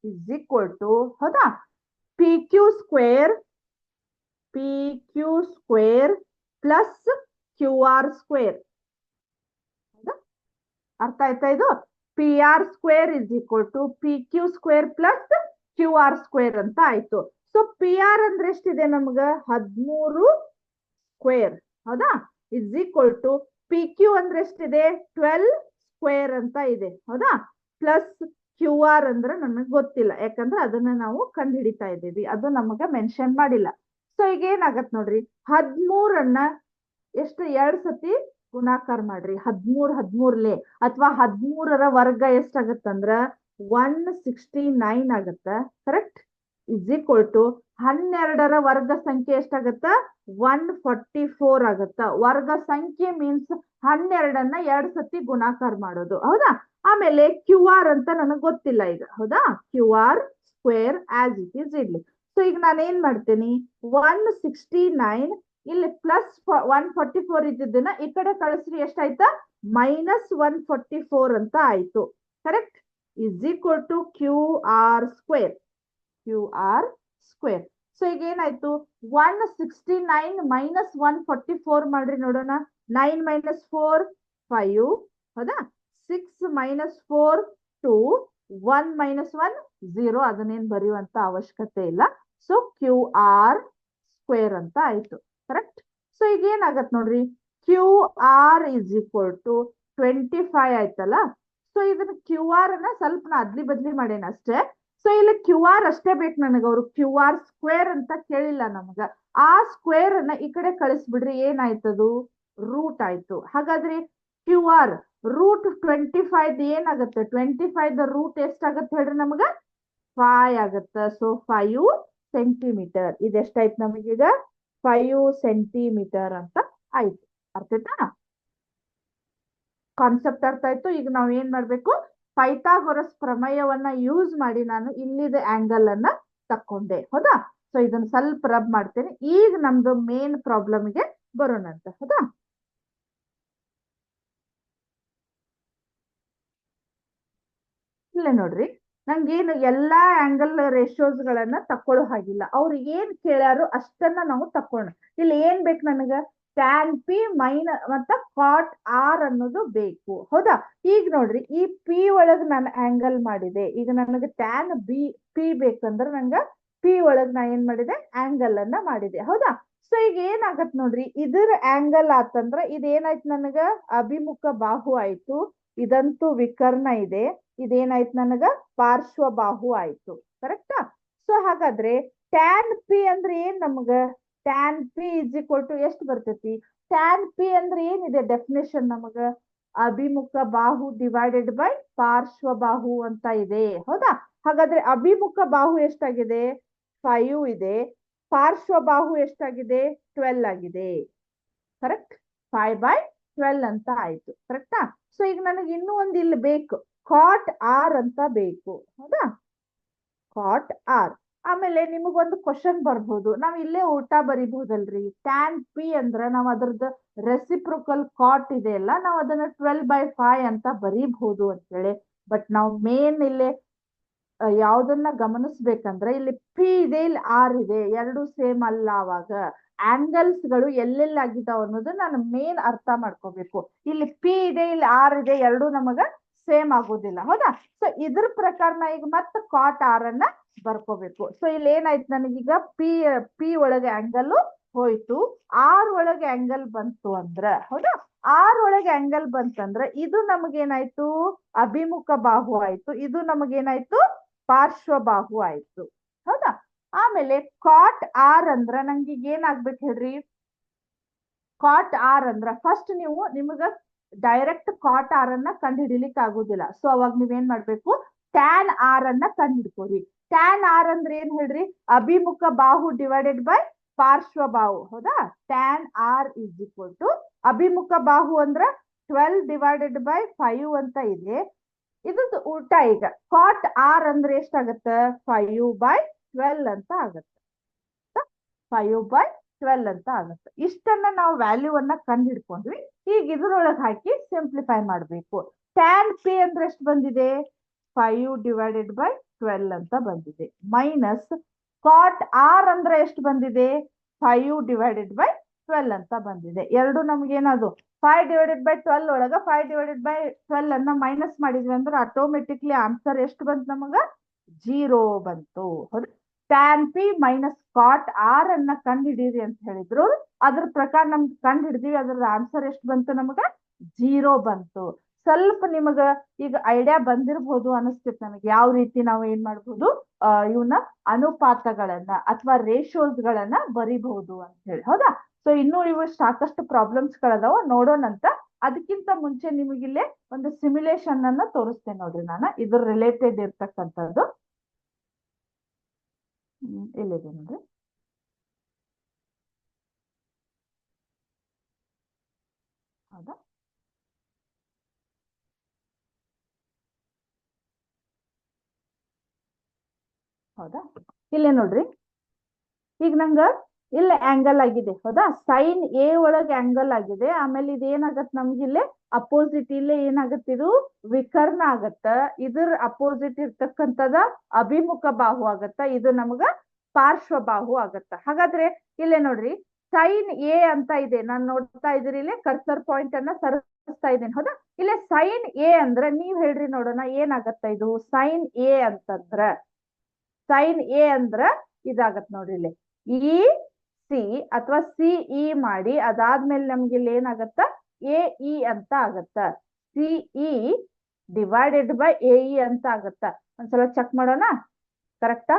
A: is equal to, ಹೌದಾ, P Q square plus Q R square. ಅರ್ಥ ಆಯ್ತಾ ಇದು? P R square is equal to P Q square plus Q R square ಅಂತ ಆಯ್ತು. ಸೊ ಪಿ ಆರ್ ಅಂದ್ರೆ ಎಷ್ಟಿದೆ ನಮ್ಗ, 13 ಸ್ಕ್ವೇರ್, ಹೌದಾ? Is equal to P Q ಅಂದ್ರೆ ಎಷ್ಟಿದೆ, 12 ಸ್ಕ್ವೇರ್ ಅಂತ ಇದೆ ಹೌದಾ. ಪ್ಲಸ್ ಕ್ಯೂ ಆರ್ ಅಂದ್ರೆ ನನಗೆ ಗೊತ್ತಿಲ್ಲ, ಯಾಕಂದ್ರೆ ಅದನ್ನ ನಾವು ಕಂಡು ಹಿಡಿತಾ ಇದ್ದೀವಿ, ಅದು ನಮಗ ಮೆನ್ಷನ್ ಮಾಡಿಲ್ಲ. ಸೊ ಈಗ ಏನಾಗತ್ ನೋಡ್ರಿ, 13 ಎಷ್ಟು 2 ಸತಿ ಗುಣಾಕಾರ ಮಾಡ್ರಿ. 13 ಅಥವಾ 13ರ ವರ್ಗ ಎಷ್ಟಾಗತ್ತಂದ್ರ 169 ಆಗತ್ತ. ಕರೆಕ್ಟ್. ಇಸ್ ಈಕ್ವಲ್ ಟು 12ರ ವರ್ಗ ಸಂಖ್ಯೆ ಎಷ್ಟಾಗತ್ತ 144 ಆಗತ್ತ. ವರ್ಗ ಸಂಖ್ಯೆ ಮೀನ್ಸ್ 12ನ್ನ 2 ಸತಿ ಗುಣಾಕಾರ ಮಾಡೋದು ಹೌದಾ. ಆಮೇಲೆ ಕ್ಯೂ ಆರ್ ಅಂತ ನನಗೆ ಗೊತ್ತಿಲ್ಲ ಈಗ ಹೌದಾ. Q R square as it is ಇರ್ಲಿ. ಸೊ ಈಗ ನಾನು ಏನ್ ಮಾಡ್ತೀನಿ, 169 ಇಲ್ಲಿ ಪ್ಲಸ್ 144 ಇದ್ದಿದ್ದನ್ನ ಈ ಕಡೆ ಕಳಿಸ್ರಿ, ಎಷ್ಟಾಯ್ತಾ -144 ಅಂತ ಆಯ್ತು. Correct. Is equal to Q R square. Q R square. So ಈಗ ಏನಾಯ್ತು, 169 -144 ಮಾಡ್ರಿ ನೋಡೋಣ. 9 - 4 5 ಹೌದಾ. 6 - 4 2 1 - 1 0. ಅದನ್ನೇನ್ ಬರೆಯುವಂತ ಅವಶ್ಯಕತೆ ಇಲ್ಲ. ಸೊ ಕ್ಯೂ ಆರ್ ಸ್ಕ್ವೇರ್ ಅಂತ ಆಯ್ತು. ಕರೆಕ್ಟ್. ಸೊ ಈಗ ಏನಾಗತ್ ನೋಡ್ರಿ, Q R is equal to 25 ಆಯ್ತಲ್ಲ. ಸೊ ಇದನ್ನ ಕ್ಯೂ ಆರ್ ಅನ್ನ ಸ್ವಲ್ಪ ನಾ ಅದ್ಲಿ ಬದ್ಲಿ ಮಾಡೇನ ಅಷ್ಟೇ. ಸೊ ಇಲ್ಲಿ ಕ್ಯೂ ಆರ್ ಅಷ್ಟೇ ಬೇಕು ನನಗ. ಅವ್ರು ಕ್ಯೂ ಆರ್ ಸ್ಕ್ವೇರ್ ಅಂತ ಕೇಳಿಲ್ಲ ನಮಗ. ಆ ಸ್ಕ್ವೇರ್ ಅನ್ನ ಈ ಕಡೆ ಕಳಿಸ್ಬಿಡ್ರಿ, ಏನಾಯ್ತದು ರೂಟ್ ಆಯ್ತು. ಹಾಗಾದ್ರೆ ಕ್ಯೂ ಆರ್ ರೂಟ್ 25 ಏನಾಗುತ್ತೆ, 25 ರೂಟ್ ಎಷ್ಟಾಗತ್ತೆ ಹೇಳ್ರಿ ನಮಗ 5 ಆಗತ್ತ. So 5 centimetre. ಇದೆಷ್ಟಾಯ್ತು ನಮಗೀಗ 5 ಸೆಂಟಿಮೀಟರ್ ಅಂತ ಆಯ್ತು. ಅರ್ಥ ಆಯ್ತಾ, ಕಾನ್ಸೆಪ್ಟ್ ಅರ್ಥ ಆಯ್ತು. ಈಗ ನಾವ್ ಏನ್ ಮಾಡ್ಬೇಕು, ಪೈಥಾಗೊರಸ್ ಪ್ರಮೇಯವನ್ನ ಯೂಸ್ ಮಾಡಿ ನಾನು ಇಲ್ಲಿದ ಆಂಗಲ್ ಅನ್ನ ತಕ್ಕೊಂಡೆ ಹೌದಾ. ಸೊ ಇದನ್ನ ಸ್ವಲ್ಪ ರಬ್ ಮಾಡ್ತೇನೆ. ಈಗ ನಮ್ದು ಮೇನ್ ಪ್ರಾಬ್ಲಮ್ಗೆ ಬರೋಣಂತ ಹೌದಾ. ಇಲ್ಲ ನೋಡ್ರಿ, ನಂಗೇನು ಎಲ್ಲಾ ಆಂಗಲ್ ರೇಷಿಯೋಸ್ ಗಳನ್ನ ತಕೊಳ್ಳೋ ಹಾಗಿಲ್ಲ. ಅವ್ರು ಏನ್ ಕೇಳ್ಯಾರೋ ಅಷ್ಟನ್ನ ನಾವು ತಕೊಳ್ಳೋಣ. ಇಲ್ಲಿ ಏನ್ ಬೇಕು ನನಗ, ಟ್ಯಾನ್ ಪಿ ಮತ್ತ ಕಾಟ್ ಆರ್ ಅನ್ನೋದು ಬೇಕು ಹೌದಾ. ಈಗ ನೋಡ್ರಿ, ಈ ಪಿ ಒಳಗ್ ನಾನು ಆಂಗಲ್ ಮಾಡಿದೆ. ಈಗ ನನಗೆ ಟ್ಯಾನ್ ಪಿ ಬೇಕಂದ್ರೆ ನಂಗ ಪಿ ಒಳಗ್ ನಾ ಏನ್ ಮಾಡಿದೆ, ಆಂಗಲ್ ಅನ್ನ ಮಾಡಿದೆ ಹೌದಾ. ಸೊ ಈಗ ಏನಾಗತ್ ನೋಡ್ರಿ, ಇದ್ರ ಆಂಗಲ್ ಆತಂದ್ರ ಇದೇನಾಯ್ತು ನನಗ ಅಭಿಮುಖ ಬಾಹು ಆಯ್ತು. ಇದಂತೂ ವಿಕರ್ಣ ಇದೆ. ಇದೇನಾಯ್ತು ನನಗ ಪಾರ್ಶ್ವಬಾಹು ಆಯ್ತು. ಕರೆಕ್ಟಾ. ಸೊ ಹಾಗಾದ್ರೆ ಟ್ಯಾನ್ ಪಿ ಅಂದ್ರೆ ಏನ್ ನಮಗ, tan P is equal to ಎಷ್ಟು ಬರ್ತೈತಿ, ಟ್ಯಾನ್ ಪಿ ಅಂದ್ರೆ ಏನಿದೆ ಡೆಫಿನೇಷನ್ ನಮಗ, ಅಭಿಮುಖ ಬಾಹು ಡಿವೈಡೆಡ್ ಬೈ ಪಾರ್ಶ್ವಬಾಹು ಅಂತ ಇದೆ ಹೌದಾ. ಹಾಗಾದ್ರೆ ಅಭಿಮುಖ ಬಾಹು ಎಷ್ಟಾಗಿದೆ 5 ಇದೆ. ಪಾರ್ಶ್ವಬಾಹು ಎಷ್ಟಾಗಿದೆ 12 ಆಗಿದೆ. ಕರೆಕ್ಟ್. 5/12 ಅಂತ ಆಯ್ತು. ಕರೆಕ್ಟಾ. ಸೊ ಈಗ ನನಗೆ ಇನ್ನೂ ಒಂದು ಇಲ್ಲಿ ಬೇಕು, ಕಾಟ್ ಆರ್ ಅಂತ ಬೇಕು ಹೌದಾ. Cot R. ಆಮೇಲೆ ನಿಮಗೊಂದು ಕ್ವಶನ್ ಬರ್ಬೋದು, ನಾವ್ ಇಲ್ಲೇ ಉಲ್ಟಾ ಬರಿಬಹುದಲ್ರಿ. ಟ್ಯಾನ್ ಪಿ ಅಂದ್ರ ನಾವ್ ಅದ್ರದ್ದು ರೆಸಿಪ್ರೋಕಲ್ ಕಾಟ್ ಇದೆ ಅಲ್ಲ, ನಾವ್ ಅದನ್ನ 12/5 ಅಂತ ಬರೀಬಹುದು ಅಂತೇಳಿ. ಬಟ್ ನಾವು ಮೇನ್ ಇಲ್ಲಿ ಯಾವ್ದನ್ನ ಗಮನಿಸ್ಬೇಕಂದ್ರೆ, ಇಲ್ಲಿ ಪಿ ಇದೆ, ಇಲ್ಲಿ ಆರ್ ಇದೆ, ಎರಡು ಸೇಮ್ ಅಲ್ಲ. ಅವಾಗ ಆಂಗಲ್ಸ್ ಗಳು ಎಲ್ಲೆಲ್ಲಿ ಆಗಿದಾವ ಅನ್ನೋದು ನಾನು ಮೇನ್ ಅರ್ಥ ಮಾಡ್ಕೋಬೇಕು. ಇಲ್ಲಿ ಪಿ ಇದೆ, ಇಲ್ಲಿ ಆರ್ ಇದೆ, ಎರಡು ನಮಗ ಸೇಮ್ ಆಗೋದಿಲ್ಲ ಹೌದಾ. ಸೊ ಇದ್ರ ಪ್ರಕಾರ ನಾ ಈಗ ಮತ್ತೆ ಕಾಟ್ ಆರ್ ಅನ್ನ ಬರ್ಕೋಬೇಕು. ಸೊ ಇಲ್ಲಿ ಏನಾಯ್ತು ನನಗೀಗ ಪಿ ಒಳಗೆ ಆಂಗಲ್ ಹೋಯ್ತು, ಆರ್ ಒಳಗೆ ಆಂಗಲ್ ಬಂತು ಅಂದ್ರ ಹೌದಾ. ಆರ್ ಒಳಗೆ ಆಂಗಲ್ ಬಂತಂದ್ರ ಇದು ನಮಗೇನಾಯ್ತು ಅಭಿಮುಖ ಬಾಹು ಆಯ್ತು. ಇದು ನಮಗೇನಾಯ್ತು ಪಾರ್ಶ್ವಬಾಹು ಆಯ್ತು ಹೌದಾ. ಆಮೇಲೆ ಕಾಟ್ ಆರ್ ಅಂದ್ರ ನಂಗೆ ಈಗ ಏನಾಗ್ಬೇಕು ಹೇಳ್ರಿ, ಕಾಟ್ ಆರ್ ಅಂದ್ರ ಫಸ್ಟ್ ನೀವು ನಿಮಗ ಡೈರೆಕ್ಟ್ ಕಾಟ್ ಆರ್ ಅನ್ನ ಕಂಡು ಹಿಡಿಲಿಕ್ಕೆ ಆಗುದಿಲ್ಲ. ಸೊ ಅವಾಗ ನೀವೇನ್ ಮಾಡ್ಬೇಕು, ಟ್ಯಾನ್ ಆರ್ ಅನ್ನ ಕಂಡು ಹಿಡ್ಕೋರಿ. ಟ್ಯಾನ್ ಆರ್ ಅಂದ್ರೆ ಏನ್ ಹೇಳ್ರಿ, ಅಭಿಮುಖ ಬಾಹು ಡಿವೈಡೆಡ್ ಬೈ ಪಾರ್ಶ್ವಬಾಹು ಹೌದಾ. Tan R is equal to ಅಭಿಮುಖ ಬಾಹು ಅಂದ್ರ 12/5 ಅಂತ ಇದೆ. ಇದು ಉಲ್ಟಾ. ಈಗ ಕಾಟ್ ಆರ್ ಅಂದ್ರೆ ಎಷ್ಟಾಗತ್ತ 5/12 ಅಂತ ಆಗತ್ತ. 5/12 ಅಂತ ಆಗತ್ತೆ. ಇಷ್ಟನ್ನ ನಾವು ವ್ಯಾಲ್ಯೂ ಅನ್ನ ಕಂಡು ಹಿಡ್ಕೊಂಡ್ವಿ. ಈಗ ಇದ್ರೊಳಗೆ ಹಾಕಿ ಸಿಂಪ್ಲಿಫೈ ಮಾಡ್ಬೇಕು. ಟ್ಯಾನ್ ಪಿ ಅಂದ್ರೆ ಎಷ್ಟು ಬಂದಿದೆ 5/12 ಅಂತ ಬಂದಿದೆ. ಮೈನಸ್ ಕಾಟ್ ಆರ್ ಅಂದ್ರೆ ಎಷ್ಟು ಬಂದಿದೆ 5/12 ಅಂತ ಬಂದಿದೆ. ಎರಡು ನಮ್ಗೇನದು 5/12 ಒಳಗ 5/12 ಅನ್ನ ಮೈನಸ್ ಮಾಡಿದ್ವಿ ಅಂದ್ರೆ ಆಟೋಮೆಟಿಕ್ಲಿ ಆನ್ಸರ್ ಎಷ್ಟು ಬಂತು ನಮಗ 0 ಬಂತು. Tan P minus cot R ಅನ್ನ ಕಂಡು ಹಿಡೀರಿ ಅಂತ ಹೇಳಿದ್ರು. ಅದ್ರ ಪ್ರಕಾರ ನಮ್ಗೆ ಕಂಡು ಹಿಡಿದಿವಿ, ಅದ್ರ ಆನ್ಸರ್ ಎಷ್ಟು ಬಂತು ನಮಗ 0 ಬಂತು. ಸ್ವಲ್ಪ ನಿಮಗ ಈಗ ಐಡಿಯಾ ಬಂದಿರಬಹುದು ಅನಿಸ್ತೈತಿ ನಮಗೆ ಯಾವ ರೀತಿ ನಾವು ಏನ್ ಮಾಡ್ಬೋದು ಇವನ್ನ ಅನುಪಾತಗಳನ್ನ ಅಥವಾ ರೇಷಿಯೋಸ್ ಗಳನ್ನ ಬರಿಬಹುದು ಅಂತ ಹೇಳಿ ಹೌದಾ. ಸೊ ಇನ್ನೂ ಇವು ಸಾಕಷ್ಟು ಪ್ರಾಬ್ಲಮ್ಸ್ ಗಳದಾವ ನೋಡೋಣಂತ. ಅದಕ್ಕಿಂತ ಮುಂಚೆ ನಿಮಗಿಲ್ಲೇ ಒಂದು ಸಿಮ್ಯುಲೇಷನ್ ಅನ್ನ ತೋರಿಸ್ತೇನೆ ನೋಡ್ರಿ ನಾನು ಇದ್ರ ರಿಲೇಟೆಡ್ ಇರ್ತಕ್ಕಂಥದ್ದು. ಇಲ್ಲಿದೆ ನೋಡ್ರಿ. ಹೌದಾ, ಹೌದಾ, ಇಲ್ಲೇ ನೋಡ್ರಿ. ಈಗ ನಂಗ ಇಲ್ಲ ಆಂಗಲ್ ಆಗಿದೆ ಹೌದಾ, ಸೈನ್ ಎ ಒಳಗೆ ಆಂಗಲ್ ಆಗಿದೆ. ಆಮೇಲೆ ಇದು ಏನಾಗತ್ ನಮ್ಗೆ ಇಲ್ಲೇ ಅಪೋಸಿಟ್ ಇಲ್ಲೇ ಏನಾಗತ್ತೆ ಇದು ವಿಕರ್ಣ ಆಗತ್ತ. ಇದ್ರ ಅಪೋಸಿಟ್ ಇರ್ತಕ್ಕಂಥದ ಅಭಿಮುಖ ಬಾಹು ಆಗತ್ತ. ಇದು ನಮ್ಗ ಪಾರ್ಶ್ವ ಬಾಹು ಆಗತ್ತ. ಹಾಗಾದ್ರೆ ಇಲ್ಲೇ ನೋಡ್ರಿ ಸೈನ್ ಎ ಅಂತ ಇದೆ. ನಾನ್ ನೋಡ್ತಾ ಇದ್ದೀರಿ ಇಲ್ಲೇ ಕರ್ಸರ್ ಪಾಯಿಂಟ್ ಅನ್ನ ಸರಿಸ್ತಾ ಇದ್ದೇನೆ ಹೌದಾ. ಇಲ್ಲೇ ಸೈನ್ ಎ ಅಂದ್ರೆ ನೀವ್ ಹೇಳ್ರಿ ನೋಡೋಣ ಏನಾಗತ್ತ ಇದು ಸೈನ್ ಎ ಅಂತಂದ್ರ. ಸೈನ್ ಎ ಅಂದ್ರ ಇದಾಗತ್ ನೋಡ್ರಿ ಇಲ್ಲಿ ಇ ಸಿ ಅಥವಾ ಸಿ ಇ ಮಾಡಿ ಅದಾದ್ಮೇಲೆ ನಮ್ಗೆ ಇಲ್ಲಿ ಏನಾಗತ್ತ ಎ ಇ ಅಂತ ಆಗತ್ತ. C E divided by A E ಅಂತ ಆಗತ್ತ. ಒಂದ್ಸಲ ಚೆಕ್ ಮಾಡೋಣ ಕರೆಕ್ಟಾ.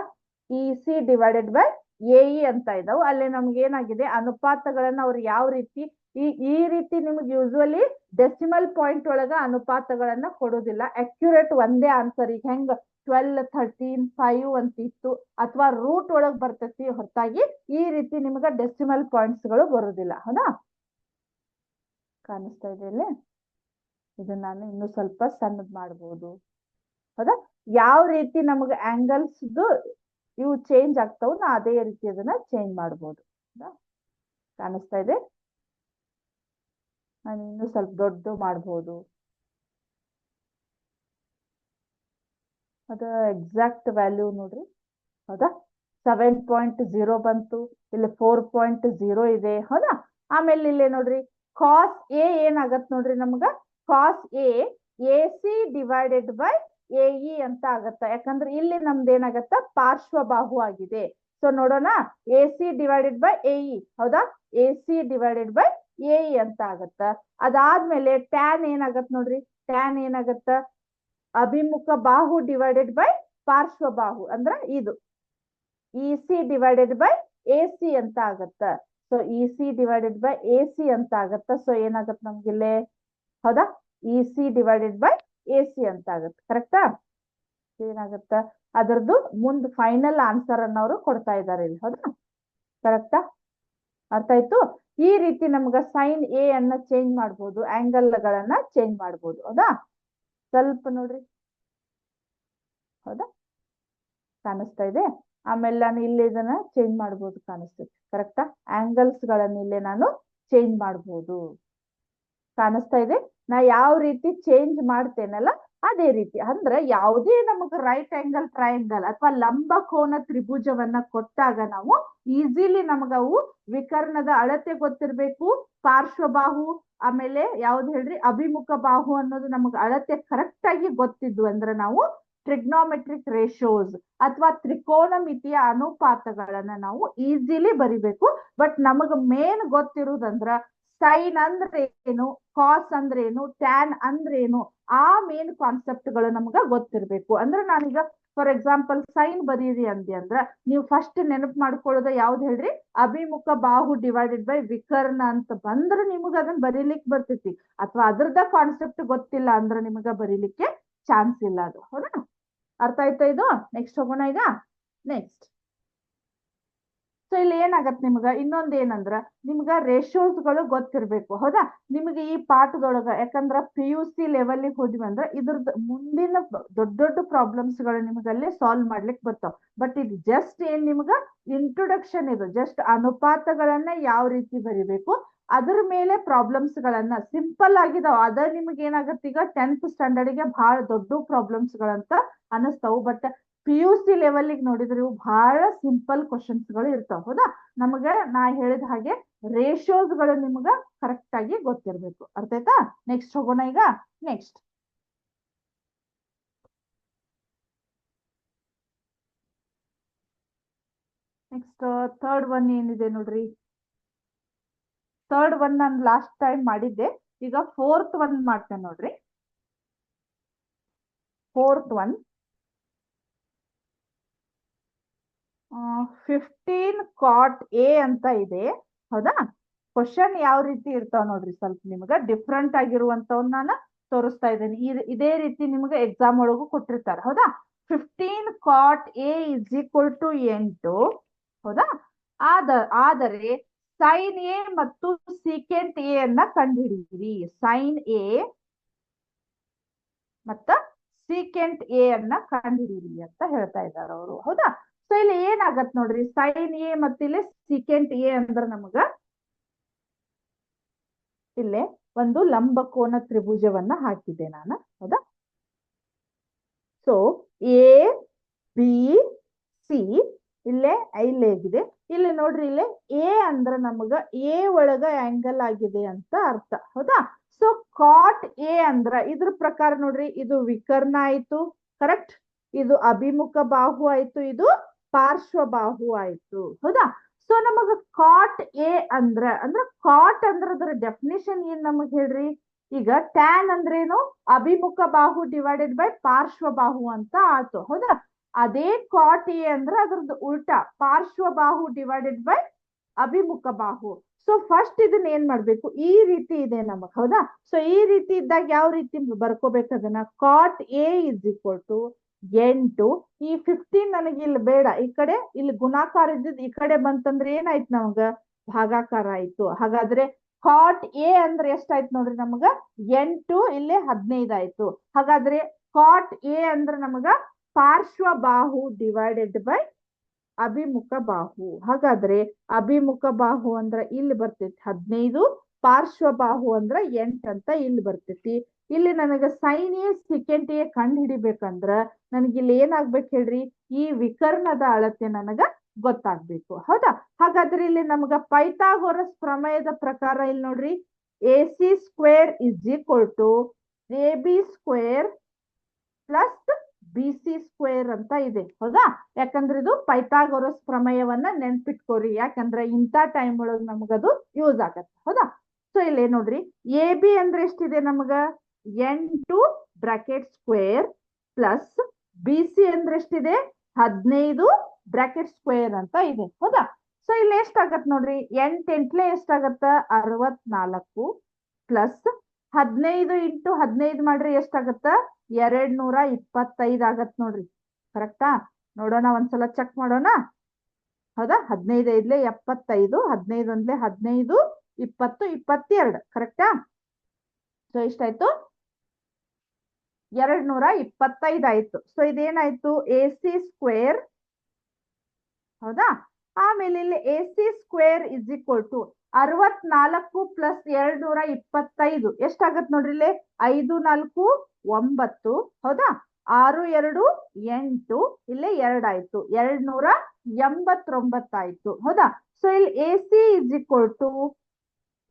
A: E C divided by A E ಅಂತ ಇದಾವ್. ಅಲ್ಲಿ ನಮ್ಗೆ ಏನಾಗಿದೆ ಅನುಪಾತಗಳನ್ನ ಅವ್ರು ಯಾವ ರೀತಿ ಈ ರೀತಿ ನಿಮ್ಗೆ ಯೂಶುವಲಿ ಡೆಸಿಮಲ್ ಪಾಯಿಂಟ್ ಒಳಗ ಅನುಪಾತಗಳನ್ನ ಕೊಡೋದಿಲ್ಲ. ಅಕ್ಯುರೇಟ್ ಒಂದೇ ಆನ್ಸರ್. ಈಗ ಹೆಂಗ್ 12, 13, 5 ಅಂತ ಇತ್ತು ಅಥವಾ ರೂಟ್ ಒಳಗ್ ಬರ್ತೈತಿ ಹೊರತಾಗಿ ಈ ರೀತಿ ನಿಮ್ಗೆ ಡೆಸಿಮಲ್ ಪಾಯಿಂಟ್ಸ್ ಗಳು ಬರುದಿಲ್ಲ ಹೌದಾ. ಕಾಣಿಸ್ತಾ ಇದೆ ಇಲ್ಲಿ. ಇದನ್ನ ನಾನು ಇನ್ನೂ ಸ್ವಲ್ಪ ಸಣ್ಣದ್ ಮಾಡಬಹುದು ಹೌದಾ. ಯಾವ ರೀತಿ ನಮಗೆ ಆಂಗಲ್ಸ್ ಇವು ಚೇಂಜ್ ಆಗ್ತಾವ ನಾ ಅದೇ ರೀತಿ ಅದನ್ನ ಚೇಂಜ್ ಮಾಡಬಹುದು. ಕಾಣಿಸ್ತಾ ಇದೆ. ನಾನು ಇನ್ನೂ ಸ್ವಲ್ಪ ದೊಡ್ಡ ಮಾಡಬಹುದು. ಅದ ಎಕ್ಸಾಕ್ಟ್ ವ್ಯಾಲ್ಯೂ ನೋಡ್ರಿ ಹೌದಾ. 7.0 ಬಂತು. ಇಲ್ಲಿ 4.0 ಇದೆ ಹೌದಾ. ಆಮೇಲೆ ಇಲ್ಲೇ ನೋಡ್ರಿ ಕಾಸ್ ಎ ಏನಾಗತ್ ನೋಡ್ರಿ ನಮ್ಗ cos A C divided by A E ಅಂತ ಆಗತ್ತ. ಯಾಕಂದ್ರೆ ಇಲ್ಲಿ ನಮ್ದು ಏನಾಗತ್ತ ಪಾರ್ಶ್ವ ಬಾಹು ಆಗಿದೆ. ಸೊ ನೋಡೋಣ A C divided by A E ಹೌದಾ. A C divided by A E ಅಂತ ಆಗತ್ತ. ಅದಾದ್ಮೇಲೆ ಟ್ಯಾನ್ ಏನಾಗತ್ ನೋಡ್ರಿ. ಟ್ಯಾನ್ ಏನಾಗತ್ತ ಅಭಿಮುಖ ಬಾಹು ಡಿವೈಡೆಡ್ ಬೈ ಪಾರ್ಶ್ವ ಬಾಹು ಅಂದ್ರ ಇದು E C divided by A C ಅಂತ ಆಗತ್ತ. So E C divided by A C ಅಂತ ಆಗತ್ತ. ಸೊ ಏನಾಗತ್ತ ನಮ್ಗಿಲ್ಲೇ ಹೌದಾ E C divided by A C ಅಂತ ಆಗತ್ತ. ಕರೆಕ್ಟಾ. ಏನಾಗತ್ತ ಅದರದ್ದು ಮುಂದ್ ಫೈನಲ್ ಆನ್ಸರ್ ಅನ್ನ ಅವರು ಕೊಡ್ತಾ ಇದ್ದಾರೆ ಇಲ್ಲಿ ಹೌದಾ. ಕರೆಕ್ಟಾ. ಅರ್ಥ ಆಯ್ತು. ಈ ರೀತಿ ನಮ್ಗ ಸೈನ್ ಎ ಅನ್ನ ಚೇಂಜ್ ಮಾಡ್ಬೋದು, ಆಂಗಲ್ ಗಳನ್ನ ಚೇಂಜ್ ಮಾಡ್ಬೋದು ಹೌದಾ. ಸ್ವಲ್ಪ ನೋಡ್ರಿ ಹೌದಾ ಕಾಣಿಸ್ತಾ ಇದೆ. ಆಮೇಲೆ ನಾನು ಇಲ್ಲಿ ಇದನ್ನ ಚೇಂಜ್ ಮಾಡ್ಬೋದು ಕಾಣಿಸ್ತೈತಿ ಕರೆಕ್ಟಾ. ಆಂಗಲ್ಸ್ ಗಳನ್ನ ಇಲ್ಲೇ ನಾನು ಚೇಂಜ್ ಮಾಡ್ಬೋದು. ಕಾಣಿಸ್ತಾ ಇದೆ. ನಾ ಯಾವ ರೀತಿ ಚೇಂಜ್ ಮಾಡ್ತೇನಲ್ಲ ಅದೇ ರೀತಿ ಅಂದ್ರೆ ಯಾವುದೇ ನಮಗೆ ರೈಟ್ ಆಂಗಲ್ ಟ್ರಯಾಂಗಲ್ ಅಥವಾ ಲಂಬ ಕೋನ ತ್ರಿಭುಜವನ್ನ ಕೊಟ್ಟಾಗ ನಾವು ಈಸಿಲಿ ನಮಗವು ವಿಕರ್ಣದ ಅಳತೆ ಗೊತ್ತಿರ್ಬೇಕು, ಪಾರ್ಶ್ವಬಾಹು ಆಮೇಲೆ ಯಾವ್ದು ಹೇಳ್ರಿ ಅಭಿಮುಖ ಬಾಹು ಅನ್ನೋದು ನಮಗೆ ಅಳತೆ ಕರೆಕ್ಟ್ ಆಗಿ ಗೊತ್ತಿದ್ವು ಅಂದ್ರೆ ನಾವು ಟ್ರಿಗ್ನೋಮೆಟ್ರಿಕ್ ರೇಷಿಯೋಸ್ ಅಥವಾ ತ್ರಿಕೋನಮಿತಿಯ ಅನುಪಾತಗಳನ್ನ ನಾವು ಈಸಿಲಿ ಬರಿಬೇಕು. ಬಟ್ ನಮಗ ಮೇನ್ ಗೊತ್ತಿರುವುದಂದ್ರ ಸೈನ್ ಅಂದ್ರೆ ಏನು, ಕಾಸ್ ಅಂದ್ರೆ ಏನು, ಟ್ಯಾನ್ ಅಂದ್ರೆ ಏನು, ಆ ಮೇನ್ ಕಾನ್ಸೆಪ್ಟ್ ಗಳು ನಮ್ಗ ಗೊತ್ತಿರ್ಬೇಕು. ಅಂದ್ರೆ ನಾನೀಗ ಫಾರ್ ಎಕ್ಸಾಂಪಲ್ ಸೈನ್ ಬರೀರಿ ಅಂದೆ ಅಂದ್ರ ನೀವು ಫಸ್ಟ್ ನೆನಪು ಮಾಡ್ಕೊಳ್ಳೋದ ಯಾವ್ದು ಹೇಳ್ರಿ ಅಭಿಮುಖ ಬಾಹು ಡಿವೈಡೆಡ್ ಬೈ ವಿಕರ್ಣ ಅಂತ ಬಂದ್ರೆ ನಿಮಗ ಅದನ್ನ ಬರೀಲಿಕ್ಕೆ ಬರ್ತೈತಿ. ಅಥವಾ ಅದ್ರದ ಕಾನ್ಸೆಪ್ಟ್ ಗೊತ್ತಿಲ್ಲ ಅಂದ್ರೆ ನಿಮಗ ಬರೀಲಿಕ್ಕೆ ಚಾನ್ಸ್ ಇಲ್ಲ ಅದು ಹೌದಾ. ಅರ್ಥ ಆಯ್ತಾ ಇದು. ನೆಕ್ಸ್ಟ್ ಹೋಗೋಣ ಈಗ. ನೆಕ್ಸ್ಟ್ ಸೊ ಇಲ್ಲಿ ಏನಾಗತ್ತೆ ನಿಮ್ಗ ಇನ್ನೊಂದ್ ಏನಂದ್ರ ನಿಮ್ಗ ರೇಷಿಯೋಸ್ ಗಳು ಗೊತ್ತಿರ್ಬೇಕು ಹೌದಾ. ನಿಮ್ಗೆ ಈ ಪಾಠದೊಳಗ ಯಾಕಂದ್ರ ಪಿ ಯು ಸಿ ಲೆವೆಲ್ ಹೋದ್ವಿ ಅಂದ್ರ ಇದ್ರದ್ದು ಮುಂದಿನ ದೊಡ್ಡ ದೊಡ್ಡ ಪ್ರಾಬ್ಲಮ್ಸ್ ಗಳು ನಿಮ್ಗಲ್ಲೇ ಸಾಲ್ವ್ ಮಾಡ್ಲಿಕ್ಕೆ ಬರ್ತಾವ. ಬಟ್ ಇದು ಜಸ್ಟ್ ಏನ್ ನಿಮ್ಗ ಇಂಟ್ರೊಡಕ್ಷನ್. ಇದು ಜಸ್ಟ್ ಅನುಪಾತಗಳನ್ನ ಯಾವ ರೀತಿ ಬರಿಬೇಕು ಅದ್ರ ಮೇಲೆ ಪ್ರಾಬ್ಲಮ್ಸ್ ಗಳನ್ನ ಸಿಂಪಲ್ ಆಗಿದಾವ. ಅದ ನಿಮ್ಗೆ ಏನಾಗತ್ತೆ ಈಗ 10th ಸ್ಟ್ಯಾಂಡರ್ಡ್ ಗೆ ಬಹಳ ದೊಡ್ಡ ಪ್ರಾಬ್ಲಮ್ಸ್ ಗಳಂತ ಅನಸ್ತಾವು. But P U C level ನೋಡಿದ್ರೆ ಇವು ಬಹಳ ಸಿಂಪಲ್ ಕ್ವಶನ್ಸ್ ಗಳು ಇರ್ತಾವ ಹೌದಾ. ನಮಗ ನಾ ಹೇಳಿದ ಹಾಗೆ ರೇಷಿಯೋಸ್ ಗಳು ನಿಮ್ಗ ಕರೆಕ್ಟ್ ಆಗಿ ಗೊತ್ತಿರ್ಬೇಕು. ಅರ್ಥ ಆಯ್ತಾ. ನೆಕ್ಸ್ಟ್ ಹೋಗೋಣ ಈಗ. ನೆಕ್ಸ್ಟ್ ಥರ್ಡ್ ಒನ್ ಏನಿದೆ ನೋಡ್ರಿ. ಥರ್ಡ್ ಒನ್ ನಾನು ಲಾಸ್ಟ್ ಟೈಮ್ ಮಾಡಿದ್ದೆ. ಈಗ ಫೋರ್ತ್ ಒನ್ ಮಾಡ್ತೇನೆ ನೋಡ್ರಿ. ಫೋರ್ತ್ ಒನ್ 15 cot A ಅಂತ ಇದೆ. ಹೌದಾ? ಕ್ವಶನ್ ಯಾವ ರೀತಿ ಇರ್ತಾವ ನೋಡ್ರಿ, ಸ್ವಲ್ಪ ನಿಮ್ಗ ಡಿಫ್ರೆಂಟ್ ಆಗಿರುವಂತವನ್ನ ನಾನು ತೋರಿಸ್ತಾ ಇದ್ದೇನೆ. ಇದೇ ರೀತಿ ನಿಮ್ಗೆ ಎಕ್ಸಾಮ್ ಒಳಗೂ ಕೊಟ್ಟಿರ್ತಾರೆ. ಹೌದಾ? 15 cot A is equal to 8. ಹೌದಾ? ಆದರೆ ಸೈನ್ ಎ ಮತ್ತು ಸೀಕೆಂಟ್ ಎ ಅನ್ನ ಕಂಡುಹಿಡಿಯಿರಿ. ಸೈನ್ ಎ ಮತ್ತ ಸೀಕೆಂಟ್ ಎ ಅನ್ನ ಕಂಡುಹಿಡಿಯಿರಿ ಅಂತ ಹೇಳ್ತಾ ಇದ್ದಾರೆ ಅವರು. ಹೌದಾ? ಸೊ ಇಲ್ಲಿ ಏನಾಗತ್ ನೋಡ್ರಿ, ಸೈನ್ ಎ ಮತ್ತೆ ಇಲ್ಲಿ ಸೀಕೆಂಟ್ ಎ ಅಂದ್ರ ನಮಗ ಇಲ್ಲೇ ಒಂದು ಲಂಬಕೋನ ತ್ರಿಭುಜವನ್ನ ಹಾಕಿದೆ ನಾನು. ಹೌದಾ? ಸೊ ಎ ಬಿ ಸಿ ಇಲ್ಲೇ ಹೇಗಿದೆ. ಇಲ್ಲಿ ನೋಡ್ರಿ, ಇಲ್ಲೇ ಎ ಅಂದ್ರ ನಮಗ ಎ ಒಳಗ ಆಂಗಲ್ ಆಗಿದೆ ಅಂತ ಅರ್ಥ. ಹೌದಾ? ಸೊ ಕಾಟ್ ಎ ಅಂದ್ರ ಇದ್ರ ಪ್ರಕಾರ ನೋಡ್ರಿ, ಇದು ವಿಕರ್ಣ ಆಯ್ತು. ಕರೆಕ್ಟ್? ಇದು ಅಭಿಮುಖ ಬಾಹು ಆಯ್ತು, ಇದು ಪಾರ್ಶ್ವ ಬಾಹು ಆಯ್ತು. ಹೌದಾ? ಸೊ ನಮಗ ಕಾಟ್ ಎ ಅಂದ್ರ ಕಾಟ್ ಅಂದ್ರ ಅದ್ರ ಡೆಫಿನೇಷನ್ ಏನ್ ನಮಗ್ ಹೇಳ್ರಿ. ಈಗ ಟ್ಯಾನ್ ಅಂದ್ರೇನು? ಅಭಿಮುಖ ಬಾಹು ಡಿವೈಡೆಡ್ ಬೈ ಪಾರ್ಶ್ವ ಬಾಹು ಅಂತ ಆಯ್ತು. ಹೌದಾ? ಅದೇ ಕಾಟ್ ಎ ಅಂದ್ರ ಅದ್ರದ್ದು ಉಲ್ಟಾ, ಪಾರ್ಶ್ವ ಬಾಹು ಡಿವೈಡೆಡ್ ಬೈ ಅಭಿಮುಖ ಬಾಹು. ಸೊ ಫಸ್ಟ್ ಇದನ್ನ ಏನ್ ಮಾಡ್ಬೇಕು, ಈ ರೀತಿ ಇದೆ ನಮಗ್. ಹೌದಾ? ಸೊ ಈ ರೀತಿ ಇದ್ದಾಗ ಯಾವ ರೀತಿ ಬರ್ಕೋಬೇಕು ಅದನ್ನ, cot A is equal to 8. ಈ 15 ನನಗೆ ಇಲ್ಲಿ ಬೇಡ, ಈ ಕಡೆ ಇಲ್ಲಿ ಗುಣಾಕಾರ ಇದ್ದಿದ್ ಈ ಕಡೆ ಬಂತಂದ್ರೆ ಏನಾಯ್ತು ನಮಗ, ಭಾಗಾಕಾರ ಆಯ್ತು. ಹಾಗಾದ್ರೆ ಕಾಟ್ ಎ ಅಂದ್ರೆ ಎಷ್ಟಾಯ್ತು ನೋಡ್ರಿ ನಮಗ, 8 ಇಲ್ಲಿ 15 ಆಯ್ತು. ಹಾಗಾದ್ರೆ ಕಾಟ್ ಎ ಅಂದ್ರೆ ನಮಗ ಪಾರ್ಶ್ವ ಬಾಹು ಡಿವೈಡೆಡ್ ಬೈ ಅಭಿಮುಖ ಬಾಹು. ಹಾಗಾದ್ರೆ ಅಭಿಮುಖ ಬಾಹು ಅಂದ್ರ ಇಲ್ಲಿ ಬರ್ತೈತಿ 15, ಪಾರ್ಶ್ವ ಬಾಹು ಅಂದ್ರ 8 ಅಂತ ಇಲ್ಲಿ ಬರ್ತೈತಿ. ಇಲ್ಲಿ ನನಗ ಸೈನ್ ಎ ಸೆಕೆಂಡ್ ಎ ಕಂಡು ಹಿಡಿಬೇಕಂದ್ರ ನನಗೆ ಇಲ್ಲಿ ಏನಾಗ್ಬೇಕು ಹೇಳ್ರಿ, ಈ ವಿಕರ್ಣದ ಅಳತೆ ನನಗ ಗೊತ್ತಾಗ್ಬೇಕು. ಹೌದಾ? ಹಾಗಾದ್ರೆ ಇಲ್ಲಿ ನಮಗ ಪೈಥಾಗೋರಸ್ ಪ್ರಮೇಯದ ಪ್ರಕಾರ ಇಲ್ಲಿ ನೋಡ್ರಿ, A C square is equal to A B square plus B C square ಅಂತ ಇದೆ. ಹೌದಾ? ಯಾಕಂದ್ರೆ ಇದು ಪೈಥಾಗೋರಸ್ ಪ್ರಮೇಯವನ್ನ ನೆನ್ಪಿಟ್ಕೋರಿ, ಯಾಕಂದ್ರೆ ಇಂಥ ಟೈಮ್ ಒಳಗ್ ನಮಗದು ಯೂಸ್ ಆಗತ್ತೆ. ಹೌದಾ? ಸೊ ಇಲ್ಲಿ ನೋಡ್ರಿ, ಎ ಬಿ ಅಂದ್ರೆ ಎಷ್ಟಿದೆ ನಮಗ, 8 bracket square plus B C ಅಂದ್ರೆ ಎಷ್ಟಿದೆ, 15 ಬ್ರಾಕೆಟ್ ಸ್ಕ್ವೇರ್ ಅಂತ ಇದೆ. ಹೌದಾ? ಸೊ ಇಲ್ಲಿ ಎಷ್ಟಾಗತ್ ನೋಡ್ರಿ, 8 ಎಂಟ್ಲೆ ಎಷ್ಟಾಗತ್ತ, 64 ಪ್ಲಸ್ 15 ಇಂಟು 15 ಮಾಡ್ರಿ ಎಷ್ಟಾಗತ್ತ, 225 ಆಗತ್ ನೋಡ್ರಿ. ಕರೆಕ್ಟಾ? ನೋಡೋಣ, ಒಂದ್ಸಲ ಚೆಕ್ ಮಾಡೋಣ. ಹೌದಾ? 15 ಐದ್ಲೆ 75, 15 ಒಂದ್ಲೆ 15, 20, 22. ಕರೆಕ್ಟಾ? ಸೊ ಎಷ್ಟಾಯ್ತು, 225 ಆಯ್ತು. ಸೊ ಇದೇನಾಯ್ತು, ಎ ಸಿ ಸ್ಕ್ವೇರ್. ಹೌದಾ? ಆಮೇಲೆ ಇಲ್ಲಿ A C square is equal to 64 plus 225 ಎಷ್ಟಾಗತ್ ನೋಡ್ರಿ, ಇಲ್ಲಿ 5 4 9. ಹೌದಾ? 6 2 8, ಇಲ್ಲಿ 2 ಆಯ್ತು, 289 ಆಯ್ತು. ಹೌದಾ? ಸೊ ಇಲ್ಲಿ A C is equal to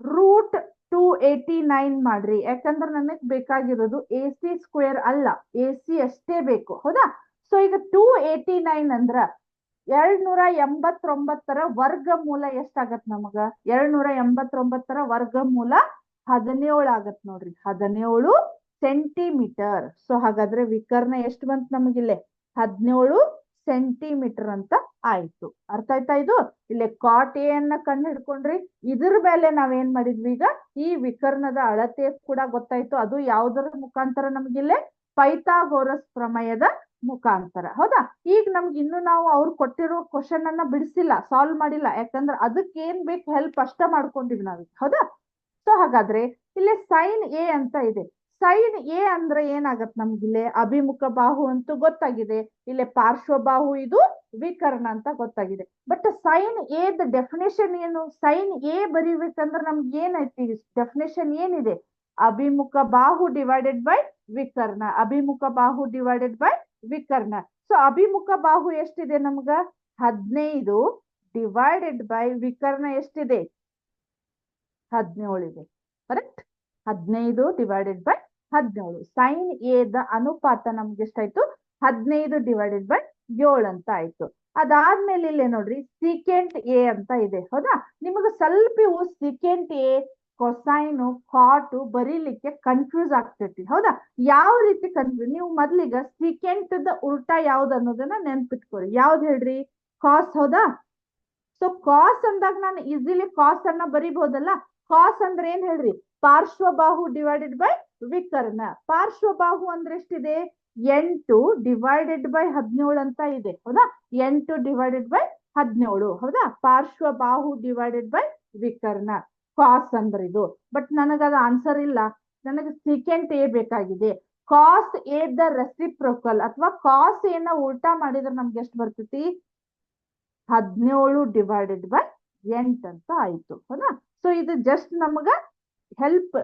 A: root 289 ಮಾಡ್ರಿ, ಯಾಕಂದ್ರೆ ನನಗ್ ಬೇಕಾಗಿರೋದು ಎ ಸಿ ಸ್ಕ್ವೇರ್ ಅಲ್ಲ, ಎ ಸಿ ಅಷ್ಟೇ ಬೇಕು. ಹೌದಾ? ಸೊ ಈಗ 289 ಅಂದ್ರ 289 ವರ್ಗಮೂಲ ಎಷ್ಟಾಗತ್ ನಮಗ, 289 ವರ್ಗಮೂಲ 17 ಆಗತ್ ನೋಡ್ರಿ, 17 ಸೆಂಟಿಮೀಟರ್. ಸೊ ಹಾಗಾದ್ರೆ ವಿಕರ್ಣ ಎಷ್ಟು ಬಂತು ನಮಗಿಲ್ಲೇ, 17 ಸೆಂಟಿಮೀಟರ್ ಅಂತ ಆಯ್ತು. ಅರ್ಥ ಆಯ್ತಾ? ಇದು ಇಲ್ಲಿ ಕಾಟ್ ಎ ಅನ್ನ ಕಂಡು ಹಿಡ್ಕೊಂಡ್ರಿ, ಇದ್ರ ಮೇಲೆ ನಾವೇನ್ ಮಾಡಿದ್ವಿ, ಈಗ ಈ ವಿಕರ್ಣದ ಅಳತೆ ಕೂಡ ಗೊತ್ತಾಯ್ತು. ಅದು ಯಾವುದರ ಮುಖಾಂತರ ನಮಗಿಲ್ಲೇ, ಪೈಥಾಗೋರಸ್ ಪ್ರಮೇಯದ ಮುಖಾಂತರ. ಹೌದಾ? ಈಗ ನಮ್ಗೆ ಇನ್ನು ನಾವು ಅವ್ರು ಕೊಟ್ಟಿರೋ ಕ್ವಶನ್ ಅನ್ನ ಬಿಡಿಸಿಲ್ಲ, ಸಾಲ್ವ್ ಮಾಡಿಲ್ಲ, ಯಾಕಂದ್ರೆ ಅದಕ್ಕೆ ಏನ್ ಬೇಕು ಹೆಲ್ಪ್ ಅಷ್ಟ ಮಾಡ್ಕೊಂಡಿವಿ ನಾವೀಗ. ಹೌದಾ? ಸೊ ಹಾಗಾದ್ರೆ ಇಲ್ಲಿ ಸೈನ್ ಎ ಅಂತ ಇದೆ. ಸೈನ್ ಎ ಅಂದ್ರೆ ಏನಾಗತ್ ನಮ್ಗಿಲ್ಲಿ, ಅಭಿಮುಖ ಬಾಹು ಅಂತೂ ಗೊತ್ತಾಗಿದೆ, ಇಲ್ಲಿ ಪಾರ್ಶ್ವ ಬಾಹು, ಇದು ವಿಕರ್ಣ ಅಂತ ಗೊತ್ತಾಗಿದೆ. But sine A the definition ಏನು, ಸೈನ್ ಎ ಬರೀಬೇಕಂದ್ರೆ ನಮ್ಗೆ ಏನೈತಿ, ಡೆಫಿನೇಷನ್ ಏನಿದೆ, ಅಭಿಮುಖ ಬಾಹು ಡಿವೈಡೆಡ್ ಬೈ ವಿಕರ್ಣ, ಅಭಿಮುಖ ಬಾಹು ಡಿವೈಡೆಡ್ ಬೈ ವಿಕರ್ಣ. ಸೊ ಅಭಿಮುಖ ಬಾಹು ಎಷ್ಟಿದೆ ನಮ್ಗ, 15 ಡಿವೈಡೆಡ್ ಬೈ ವಿಕರ್ಣ ಎಷ್ಟಿದೆ, 17 ಇದೆ. Correct? 15 divided by 17. Sine A the ಅನುಪಾತ ನಮ್ಗೆ ಎಷ್ಟಾಯ್ತು, 15 ಡಿವೈಡೆಡ್ ಬೈ 7 ಅಂತ ಆಯ್ತು. ಅದಾದ್ಮೇಲೆ ಇಲ್ಲೇ ನೋಡ್ರಿ, ಸೀಕೆಂಟ್ ಎ ಅಂತ ಇದೆ. ಹೌದಾ? ನಿಮಗೆ ಸ್ವಲ್ಪ ಇವು ಸೀಕೆಂಟ್ ಎ, ಕೊಸೈನು ಕಾಟು ಬರೀಲಿಕ್ಕೆ ಕನ್ಫ್ಯೂಸ್ ಆಗ್ತೈತಿ. ಹೌದಾ? ಯಾವ ರೀತಿ ಕನ್ಫ್ಯೂಸ್? ನೀವು ಮೊದ್ಲಿಗ ಸೀಕೆಂಟ್ ಉಲ್ಟಾ ಯಾವ್ದು ಅನ್ನೋದನ್ನ ನೆನ್ಪಿಟ್ಕೊರಿ. ಯಾವ್ದು ಹೇಳ್ರಿ? ಕಾಸ್. ಹೌದಾ? ಸೊ ಕಾಸ್ ಅಂದಾಗ ನಾನು ಈಸಿಲಿ ಕಾಸ್ ಅನ್ನ ಬರಿಬಹುದಲ್ಲ. ಕಾಸ್ ಅಂದ್ರೆ ಏನ್ ಹೇಳ್ರಿ? ಪಾರ್ಶ್ವಬಾಹು ಡಿವೈಡೆಡ್ ಬೈ ವಿಕರ್ಣ. ಪಾರ್ಶ್ವಬಾಹು ಅಂದ್ರೆ ಎಷ್ಟಿದೆ? 8 ಡಿವೈಡೆಡ್ ಬೈ 17 ಅಂತ ಇದೆ. ಹೌದಾ? 8 ಡಿವೈಡೆಡ್ ಬೈ 17. ಹೌದಾ? ಪಾರ್ಶ್ವಬಾಹು ಡಿವೈಡೆಡ್ ಬೈ ವಿಕರ್ಣ ಕಾಸ್ ಅಂದ್ರೆ ಇದು. ಬಟ್ ನನಗದ ಆನ್ಸರ್ ಇಲ್ಲ, ನನಗೆ ಸೀಕೆಂಟ್ ಎ ಬೇಕಾಗಿದೆ. ಕಾಸ್ ಎ ದ ರೆಸಿಪ್ರೋಕಲ್ ಅಥವಾ ಕಾಸ್ ಎ ನ ಉಲ್ಟಾ ಮಾಡಿದ್ರೆ ನಮ್ಗೆ ಎಷ್ಟು ಬರ್ತೈತಿ? 17 ಡಿವೈಡೆಡ್ ಬೈ 8 ಅಂತ ಆಯ್ತು. ಹೌದಾ? ಸೊ ಇದು ಜಸ್ಟ್ ನಮಗ ಹೆಲ್ಪ್,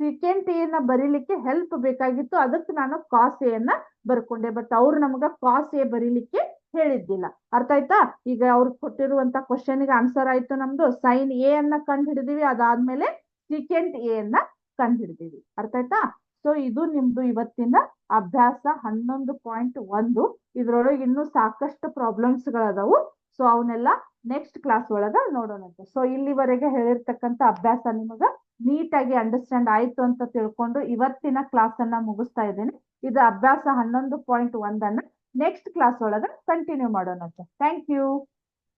A: ಸೀಕೆಂಟ್ ಎ ನ ಬರೀಲಿಕ್ಕೆ ಹೆಲ್ಪ್ ಬೇಕಾಗಿತ್ತು, ಅದಕ್ಕೆ ನಾನು ಕಾಸ್ ಎ ನ ಬರ್ಕೊಂಡೆ. ಬಟ್ ಅವ್ರು ನಮಗ ಕಾಸ್ ಎ ಬರೀಲಿಕ್ಕೆ ಹೇಳಿದ್ದಿಲ್ಲ. ಅರ್ಥ ಆಯ್ತಾ? ಈಗ ಅವ್ರು ಕೊಟ್ಟಿರುವಂತ ಕ್ವಶನ್ ಗೆ ಆನ್ಸರ್ ಆಯ್ತು ನಮ್ದು. ಸೈನ್ ಎ ಅನ್ನ ಕಂಡು ಹಿಡಿದಿವಿ, ಅದಾದ್ಮೇಲೆ ಸೀಕೆಂಟ್ ಎ ಅನ್ನ ಕಂಡು ಹಿಡಿದಿವಿ. ಅರ್ಥ ಆಯ್ತಾ? ಸೊ ಇದು ನಿಮ್ದು ಇವತ್ತಿನ ಅಭ್ಯಾಸ 11.1. ಇದ್ರೊಳಗೆ ಇನ್ನೂ ಸಾಕಷ್ಟು ಪ್ರಾಬ್ಲಮ್ಸ್ ಗಳದಾವು. ಸೊ ಅವನ್ನೆಲ್ಲ ನೆಕ್ಸ್ಟ್ ಕ್ಲಾಸ್ ಒಳಗ ನೋಡೋಣಂತೆ. ಸೊ ಇಲ್ಲಿವರೆಗೆ ಹೇಳಿರ್ತಕ್ಕಂಥ ಅಭ್ಯಾಸ ನಿಮಗ ನೀಟಾಗಿ ಅಂಡರ್ಸ್ಟ್ಯಾಂಡ್ ಆಯ್ತು ಅಂತ ತಿಳ್ಕೊಂಡು ಇವತ್ತಿನ ಕ್ಲಾಸ್ ಅನ್ನ ಮುಗಿಸ್ತಾ ಇದ್ದೇನೆ. ಇದು ಅಭ್ಯಾಸ 11.1 ಅನ್ನ ನೆಕ್ಸ್ಟ್ ಕ್ಲಾಸ್ ಒಳಗ ಕಂಟಿನ್ಯೂ ಮಾಡೋಣಂತೆ. Thank you.